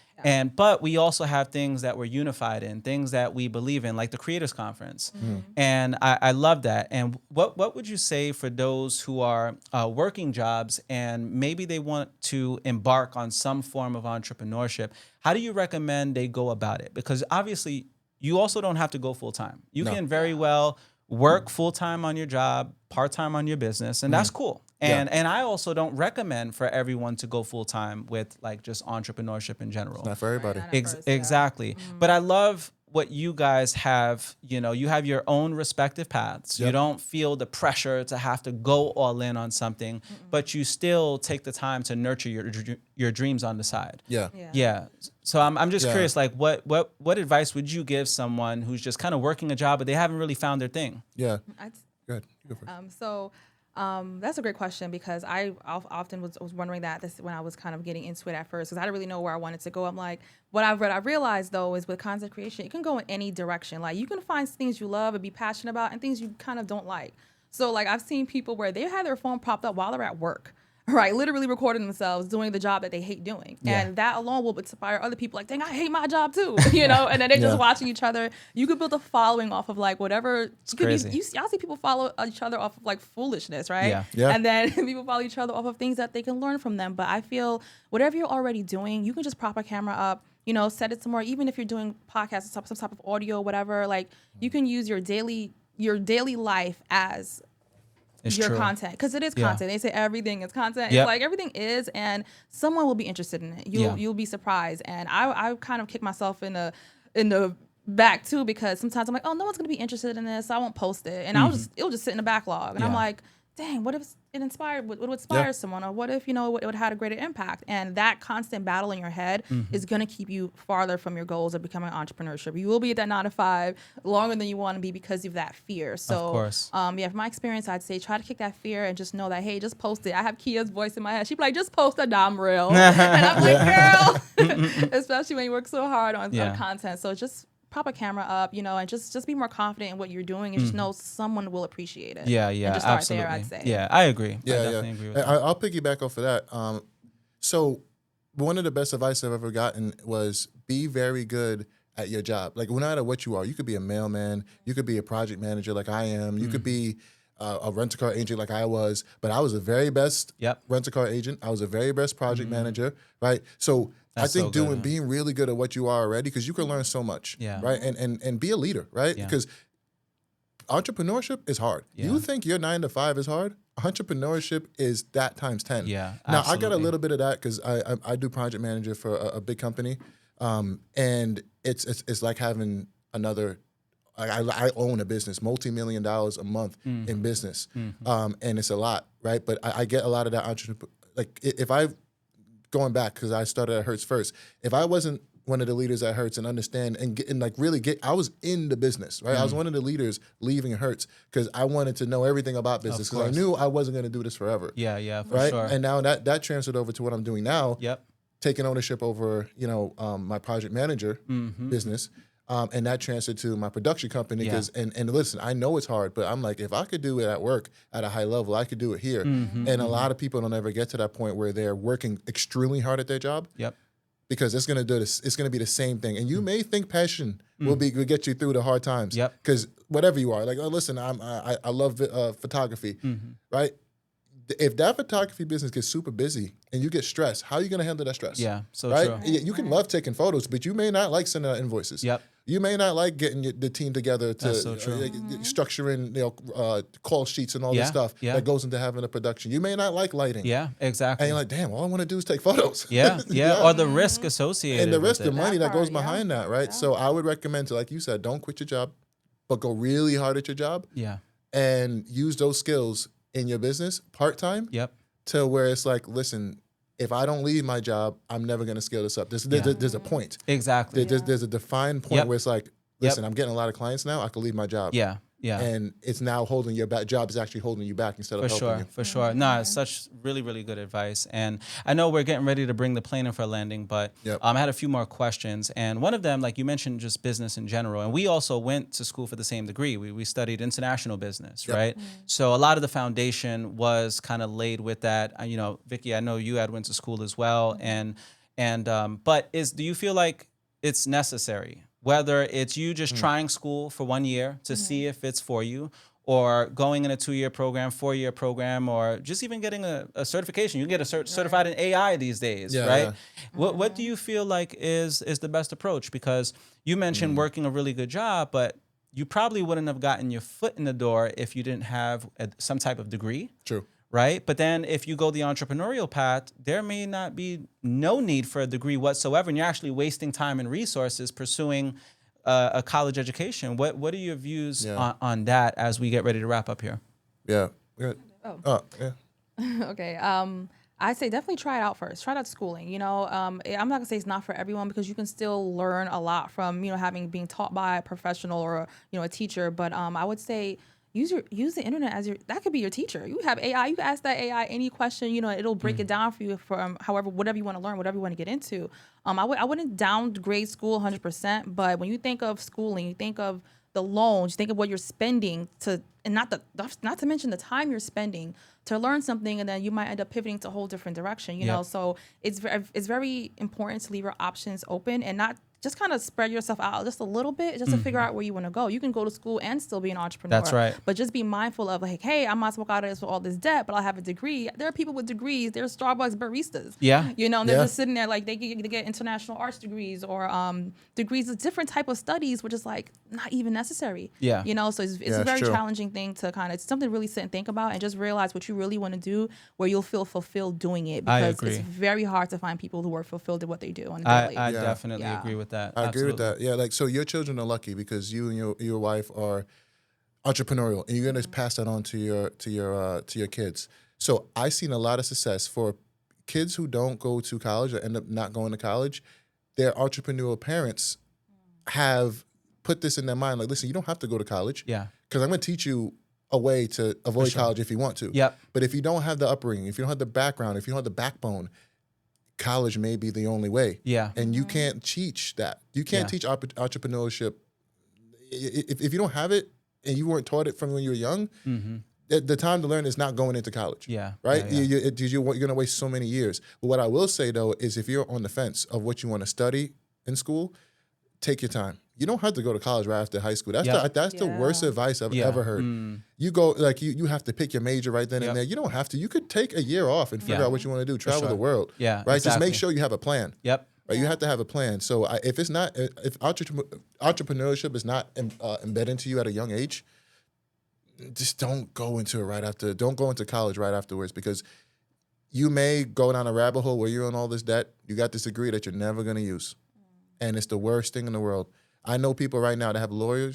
But we also have things that we're unified in, things that we believe in, like the Creators Conference. And I love that. And what would you say for those who are working jobs and maybe they want to embark on some form of entrepreneurship? How do you recommend they go about it? Because obviously you also don't have to go full time. You can very well work full time on your job, part time on your business, and that's cool. And I also don't recommend for everyone to go full time with like just entrepreneurship in general. Not for everybody. Exactly. But I love what you guys have. You have your own respective paths. You don't feel the pressure to have to go all in on something, but you still take the time to nurture your dreams on the side. Yeah. So I'm just curious, like what advice would you give someone who's just kind of working a job but they haven't really found their thing? Yeah. Go ahead. Go for it. That's a great question, because I often was wondering this when I was kind of getting into it at first, because I didn't really know where I wanted to go. I'm like, what I realized though is with content creation, it can go in any direction. Like you can find things you love and be passionate about and things you kind of don't like. So like I've seen people where they had their phone propped up while they're at work, right? Literally recording themselves doing the job that they hate doing. And that alone will inspire other people like, dang, I hate my job too, and then they're just watching each other. You could build a following off of like whatever. It's crazy. Y'all see people follow each other off of like foolishness, right? Yeah. And then people follow each other off of things that they can learn from them. But I feel whatever you're already doing, you can just prop a camera up, set it somewhere. Even if you're doing podcasts, some type of audio, whatever, like you can use your daily life as your content, because it is content. They say everything is content. It's like everything is, and someone will be interested in it. You'll be surprised. And I kind of kick myself in the back too, because sometimes I'm like, oh, no one's gonna be interested in this, so I won't post it, and it'll just sit in the backlog, and I'm like, dang, what if it inspired? What would inspire someone, or what if it would have had a greater impact? And that constant battle in your head is gonna keep you farther from your goals of becoming an entrepreneurship. You will be at that 9 to 5 longer than you want to be because of that fear. So, of course. from my experience, I'd say try to kick that fear and just know that, hey, just post it. I have Kia's voice in my head. She'd be like, just post a dumb reel, and I'm like, girl, especially when you work so hard on content. So just prop a camera up, and just be more confident in what you're doing, and just know someone will appreciate it. Yeah, and just start absolutely. there, I'd say. Yeah, I agree. Yeah, I definitely agree with that. I'll piggyback off of that. So one of the best advice I've ever gotten was be very good at your job. Like, no matter what you are, you could be a mailman, you could be a project manager like I am, you could be a rent-a-car agent like I was, but I was the very best rent-a-car agent. I was the very best project manager, right? So That's I think so good, being really good at what you are already, because you can learn so much, right? And be a leader, right? Because entrepreneurship is hard. You think your 9 to 5 is hard? Entrepreneurship is that times 10. Yeah, now absolutely. I got a little bit of that because I do project manager for a big company, and it's like having another. I own a business, multi-million dollars a month in business, and it's a lot, right? But I get a lot of that entrepreneur. Like if I going back because I started at Hertz first, if I wasn't one of the leaders at Hertz and understand and like really get, I was in the business, right? I was one of the leaders leaving Hertz because I wanted to know everything about business because I knew I wasn't going to do this forever. Yeah, for right? sure. And now that transferred over to what I'm doing now. Yep. Taking ownership over, my project manager business. And that transferred to my production company because, and listen, I know it's hard, but I'm like, if I could do it at work at a high level, I could do it here. And a lot of people don't ever get to that point where they're working extremely hard at their job. Yep. Because it's gonna do this. It's gonna be the same thing, and you may think passion will get you through the hard times. Yep. Because whatever you are, like, oh, listen, I love photography, right? If that photography business gets super busy and you get stressed, how are you gonna handle that stress? Yeah, so right? true. You can love taking photos, but you may not like sending out invoices. Yep. You may not like getting the team together to That's so true. structuring call sheets and all this stuff that goes into having a production. You may not like lighting. Yeah, exactly. And you're like, damn, all I want to do is take photos. Yeah. Or the risk associated and the risk, with the it. money that part, goes behind that, right? So I would recommend to, like you said, don't quit your job, but go really hard at your job. Yeah. And use those skills in your business part-time. Yep. To where it's like, listen, if I don't leave my job, I'm never going to scale this up. There's a point. Exactly. There's a defined point where it's like, listen, Yep. I'm getting a lot of clients now. I can leave my job. Yeah. And it's now holding your back. Job is actually holding you back instead of helping you. For sure. No, it's such really, really good advice. And I know we're getting ready to bring the plane in for a landing, but I had a few more questions. And one of them, like you mentioned, just business in general. And we also went to school for the same degree. We studied international business, right? So a lot of the foundation was kind of laid with that. Vicky, I know you had went to school as well. But do you feel like it's necessary? Whether it's you just trying school for 1 year to see if it's for you, or going in a 2-year program, 4-year program, or just even getting a certification. You can get certified in AI these days, right? Yeah. What do you feel like is the best approach? Because you mentioned working a really good job, but you probably wouldn't have gotten your foot in the door if you didn't have some type of degree. True. Right? But then if you go the entrepreneurial path, there may not be no need for a degree whatsoever, and you're actually wasting time and resources pursuing a college education. What are your views on that as we get ready to wrap up here? Yeah. Good. Okay. I'd say definitely try it out first. Try out schooling. I'm not gonna say it's not for everyone because you can still learn a lot from being taught by a professional or a teacher. But I would say use the internet as that could be your teacher. You have AI. You can ask that AI any question. It'll break it down for you from whatever you want to learn, whatever you want to get into. I wouldn't downgrade school 100%, but when you think of schooling, you think of the loans, you think of what you're spending and not to mention the time you're spending to learn something, and then you might end up pivoting to a whole different direction. So it's very important to leave your options open and not just kind of spread yourself out just a little bit just to figure out where you want to go. You can go to school and still be an entrepreneur. That's right. But just be mindful of like, hey, I might as well walk out of this with all this debt, but I have a degree. There are people with degrees. There's Starbucks baristas. Yeah. And they're just sitting there like they get international arts degrees or degrees of different type of studies, which is like not even necessary. Yeah. So it's a very challenging thing to it's something to really sit and think about and just realize what you really want to do where you'll feel fulfilled doing it, because it's very hard to find people who are fulfilled at what they do. I definitely agree with that. I agree with that. Yeah, like so your children are lucky because you and your wife are entrepreneurial, and you're going to pass that on to your kids. So I've seen a lot of success for kids who don't go to college or end up not going to college. Their entrepreneurial parents have put this in their mind, like, listen, you don't have to go to college. Yeah, because I'm going to teach you a way to avoid college if you want to. Yep. But if you don't have the upbringing, if you don't have the background, if you don't have the backbone, college may be the only way. Yeah. And you can't teach that. You can't teach entrepreneurship. If you don't have it and you weren't taught it from when you were young, the time to learn is not going into college. Yeah. Right? Yeah. You're going to waste so many years. But what I will say, though, is if you're on the fence of what you want to study in school, take your time. You don't have to go to college right after high school. That's the worst advice I've ever heard. You go, like, you have to pick your major right then and there. You don't have to. You could take a year off and figure out what you want to do. Travel the world. Yeah, right? exactly. Just make sure you have a plan. Yep. Right? You have to have a plan. So if entrepreneurship is not embedded into you at a young age, just don't go into it don't go into college right afterwards, because you may go down a rabbit hole where you're in all this debt. You got this degree that you're never going to use. And it's the worst thing in the world. I know people right now that have lawyer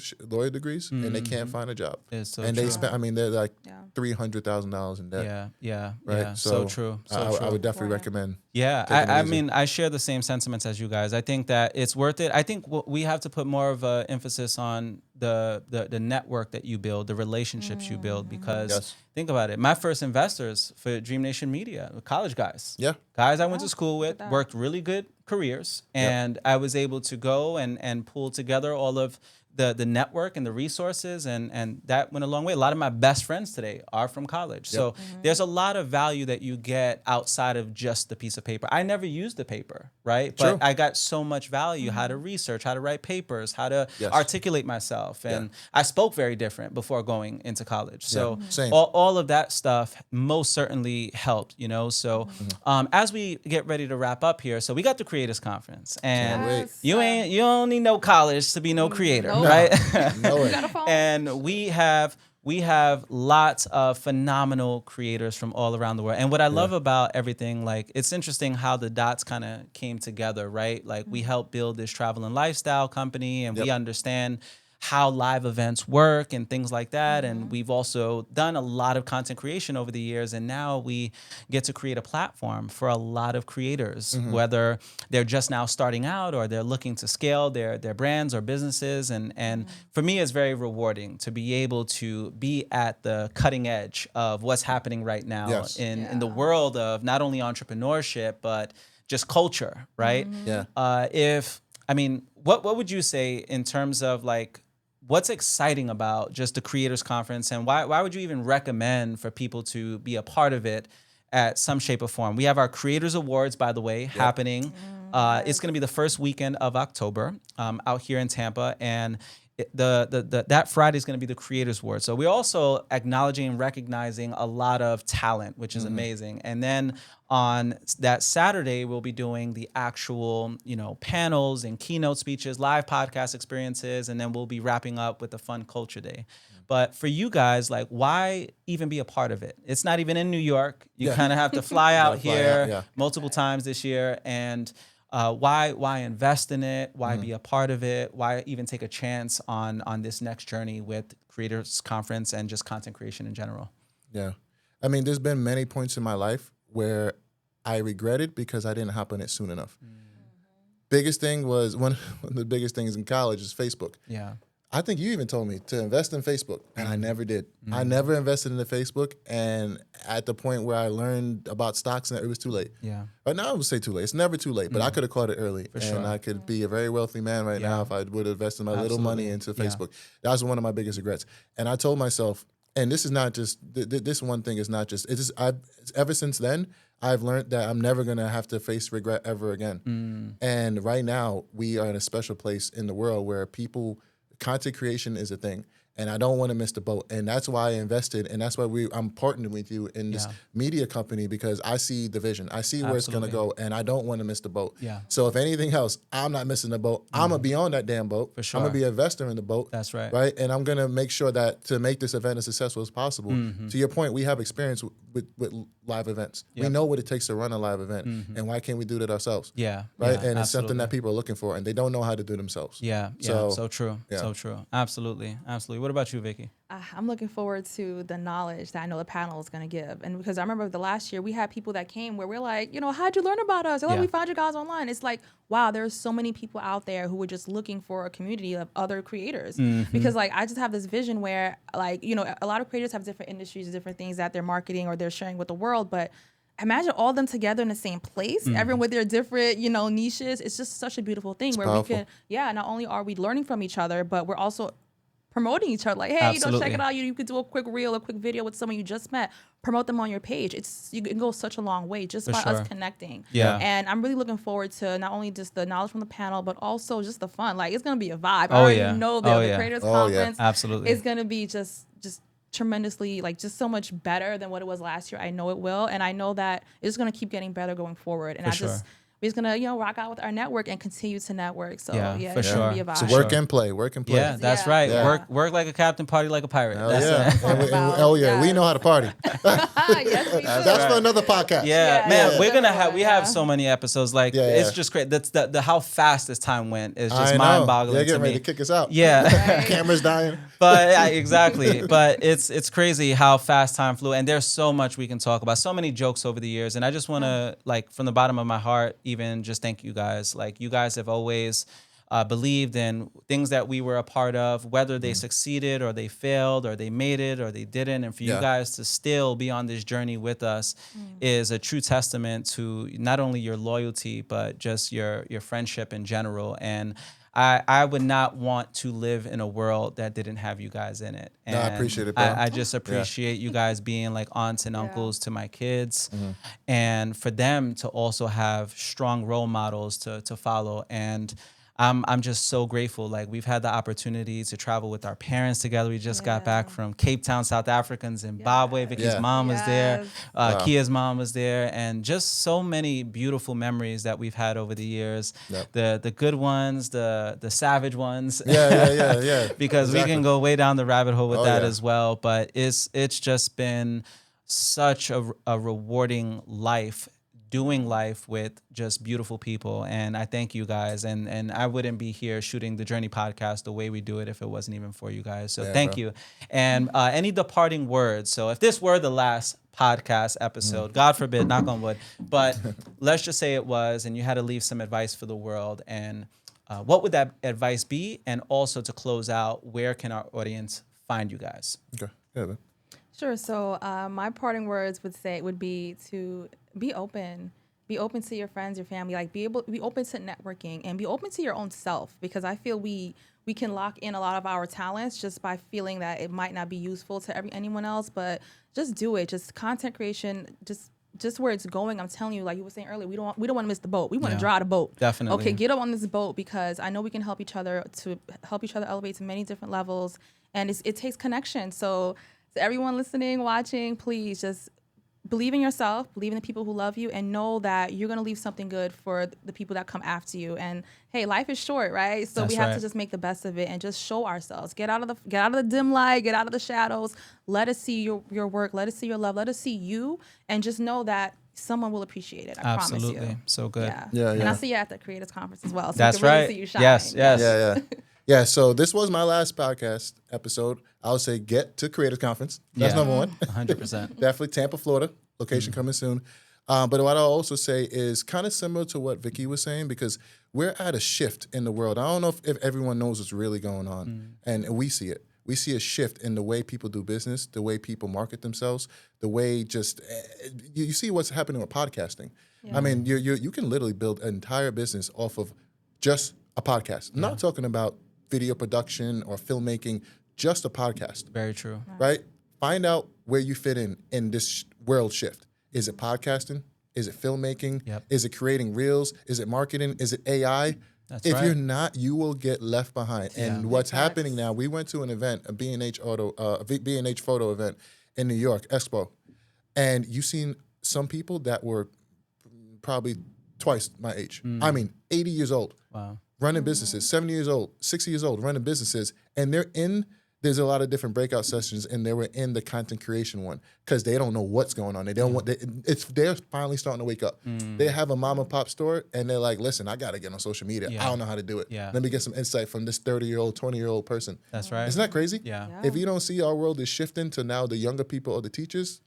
degrees and they can't find a job. It's so and true. they spend, they're like $300,000 in debt. Yeah. Right. Yeah. So true. I would definitely recommend. Yeah, I mean, I share the same sentiments as you guys. I think that it's worth it. I think we have to put more of an emphasis on the network that you build, the relationships you build, because think about it. My first investors for Dream Nation Media were college guys. Yeah. Guys I went to school with, worked really good careers, and I was able to go and pull together all of the network and the resources, and that went a long way. A lot of my best friends today are from college. So there's a lot of value that you get outside of just the piece of paper. I never used the paper, right? But I got so much value, how to research, how to write papers, how to articulate myself. And I spoke very different before going into college. So all of that stuff most certainly helped, you know? So as we get ready to wrap up here, so we got the Creators Conference, and you don't need no college to be no creator. Right? And we have lots of phenomenal creators from all around the world. And what I love about everything, like, it's interesting how the dots kind of came together, right? Like, we helped build this travel and lifestyle company, and we understand how live events work and things like that. And we've also done a lot of content creation over the years. And now we get to create a platform for a lot of creators, whether they're just now starting out or they're looking to scale their brands or businesses. And for me, it's very rewarding to be able to be at the cutting edge of what's happening right now in the world of not only entrepreneurship, but just culture, right? What would you say in terms of, like, what's exciting about just the Creators Conference, and why would you even recommend for people to be a part of it at some shape or form? We have our Creators Awards, by the way, happening. It's going to be the first weekend of October out here in Tampa, and that Friday is going to be the Creators Awards. So we're also acknowledging and recognizing a lot of talent, which is amazing. And then on that Saturday, we'll be doing the actual, panels and keynote speeches, live podcast experiences, and then we'll be wrapping up with a fun culture day. But for you guys, like, why even be a part of it? It's not even in New York. You kind of have to fly out here multiple times this year. And why invest in it? Why be a part of it? Why even take a chance on this next journey with Creators Conference and just content creation in general? Yeah. I mean, there's been many points in my life where I regretted because I didn't hop on it soon enough. Biggest thing was, one of the biggest things in college is Facebook. Yeah. I think you even told me to invest in Facebook, and I never did. I never invested into Facebook, and at the point where I learned about stocks, and it was too late. Yeah. But now I would say too late. It's never too late, but I could have caught it early, and I could be a very wealthy man right now if I would have invested my little money into Facebook. That was one of my biggest regrets. And I told myself, and this is not just, this one thing is not just, ever since then, I've learned that I'm never going to have to face regret ever again. And right now, we are in a special place in the world where content creation is a thing, and I don't want to miss the boat. And that's why I invested, and that's why I'm partnering with you in this media company, because I see the vision. I see where it's going to go, and I don't want to miss the boat. Yeah. So if anything else, I'm not missing the boat. I'm going to be on that damn boat. For sure. I'm going to be an investor in the boat. That's right. Right? And I'm going to make sure that to make this event as successful as possible. To your point, we have experience with live events. Yep. We know what it takes to run a live event, and why can't we do that ourselves? Yeah. Right? And it's something that people are looking for, and they don't know how to do themselves. Yeah. So true. Yeah. So true. Absolutely. What about you, Vicky? I'm looking forward to the knowledge that I know the panel is going to give. And because I remember the last year we had people that came where we're like, how'd you learn about us? We found you guys online. It's like, wow, there's so many people out there who were just looking for a community of other creators. Because like, I just have this vision where, like, a lot of creators have different industries, different things that they're marketing or they're sharing with the world. But imagine all of them together in the same place, everyone with their different, niches. It's just such a beautiful thing where powerful. We can, not only are we learning from each other, but we're also promoting each other. Like, hey, Absolutely. check it out. You could do a quick reel, a quick video with someone you just met. Promote them on your page. You can go such a long way just by us connecting. Yeah. And I'm really looking forward to not only just the knowledge from the panel, but also just the fun. Like, it's gonna be a vibe. I already know that the Creators Conference absolutely is gonna be just tremendously, like, just so much better than what it was last year. I know it will, and I know that it's gonna keep getting better going forward. And we're just gonna, rock out with our network and continue to network. So it's gonna be a vibe. So work and play. Yeah, that's right. Yeah. Work like a captain, party like a pirate. We know how to party. Yes, we do. That's for another podcast. Man, we're gonna we have so many episodes. Like it's just great. That's the how fast this time went is just mind-boggling. They're getting to me. ready to kick us out. Yeah, Camera's dying. But exactly. But it's crazy how fast time flew, and there's so much we can talk about. So many jokes over the years, and I just want to like from the bottom of my heart, even just thank you guys. Like you guys have always believed in things that we were a part of, whether they succeeded or they failed or they made it or they didn't. And for you guys to still be on this journey with us is a true testament to not only your loyalty, but just your friendship in general. And I would not want to live in a world that didn't have you guys in it. And I appreciate it, bro. I just appreciate you guys being like aunts and uncles to my kids, and for them to also have strong role models to follow. And I'm just so grateful. Like we've had the opportunity to travel with our parents together. We just got back from Cape Town, South Africa, and Zimbabwe. Vicky's mom was there. Kia's mom was there. And just so many beautiful memories that we've had over the years. The good ones, the savage ones. Yeah. Because we can go way down the rabbit hole with that as well. But it's just been such a rewarding life, doing life with just beautiful people. And I thank you guys. And I wouldn't be here shooting the Journey podcast the way we do it if it wasn't even for you guys. So thank you. And any departing words. So if this were the last podcast episode, God forbid, knock on wood, but let's just say it was, and you had to leave some advice for the world. And what would that advice be? And also to close out, where can our audience find you guys? Okay. Yeah, man. Sure. So my parting words would be to be open. Be open to your friends, your family. Like be open to networking and be open to your own self, because I feel we can lock in a lot of our talents just by feeling that it might not be useful to anyone else. But just do it. Just content creation. Just where it's going. I'm telling you, like you were saying earlier, we don't want to miss the boat. We want to draw the boat. Definitely. Okay, get up on this boat, because I know we can help each other elevate to many different levels, and it takes connection. So to everyone listening, watching, please just believe in yourself, believe in the people who love you, and know that you're going to leave something good for the people that come after you. And hey, life is short, right? So we have to just make the best of it and just show ourselves. Get out of the dim light, get out of the shadows. Let us see your work, let us see your love, let us see you, and just know that someone will appreciate it. I promise you. So good. Yeah. And I'll see you at the Creators Conference as well. So that's we can really right. See you shine. Yes. Yeah, so this was my last podcast episode. I would say get to Creators Conference. That's number one. 100%. Definitely Tampa, Florida. Location coming soon. But what I'll also say is kind of similar to what Vicky was saying, because we're at a shift in the world. I don't know if everyone knows what's really going on, and we see it. We see a shift in the way people do business, the way people market themselves, the way just you see what's happening with podcasting. Yeah. I mean, you can literally build an entire business off of just a podcast. I'm not talking about video production or filmmaking, just a podcast. Very true. Right? Find out where you fit in this world shift. Is it podcasting? Is it filmmaking? Yep. Is it creating reels? Is it marketing? Is it AI? If you're not, you will get left behind. And what's happening now, we went to an event, a B&H photo event in New York, Expo, and you've seen some people that were probably twice my age. I mean, 80 years old. Wow. Running businesses, 70 years old, 60 years old, running businesses, and there's a lot of different breakout sessions, and they were in the content creation one because they don't know what's going on. They don't want. They're finally starting to wake up. They have a mom and pop store, and they're like, "Listen, I got to get on social media. I don't know how to do it. Let me get some insight from this 30-year-old, 20-year-old person." That's right. Isn't that crazy? Yeah. If you don't see our world is shifting to now the younger people or the teachers,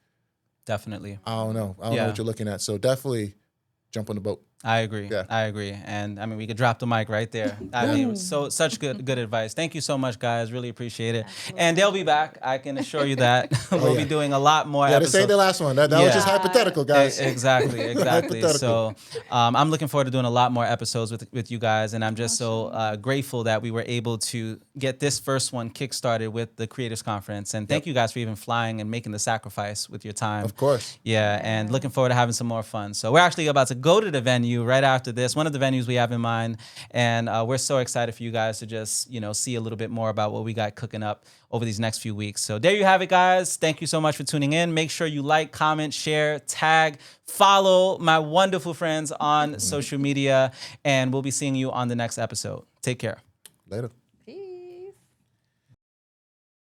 Definitely. I don't know. I don't know what you're looking at. So definitely jump on the boat. I agree. Yeah. I agree. And I mean, we could drop the mic right there. I mean, such good advice. Thank you so much, guys. Really appreciate it. Absolutely. And they'll be back. I can assure you that we'll be doing a lot more Yeah, episodes. this ain't the last one. That was just hypothetical, guys. Exactly. Hypothetical. So I'm looking forward to doing a lot more episodes with you guys. And I'm just so grateful that we were able to get this first one kickstarted with the Creators Conference. And thank you guys for even flying and making the sacrifice with your time. Of course. Yeah, and looking forward to having some more fun. So we're actually about to go to the venue right after this, one of the venues we have in mind. And we're so excited for you guys to just, see a little bit more about what we got cooking up over these next few weeks. So there you have it, guys. Thank you so much for tuning in. Make sure you like, comment, share, tag, follow my wonderful friends on social media, and we'll be seeing you on the next episode. Take care. Later.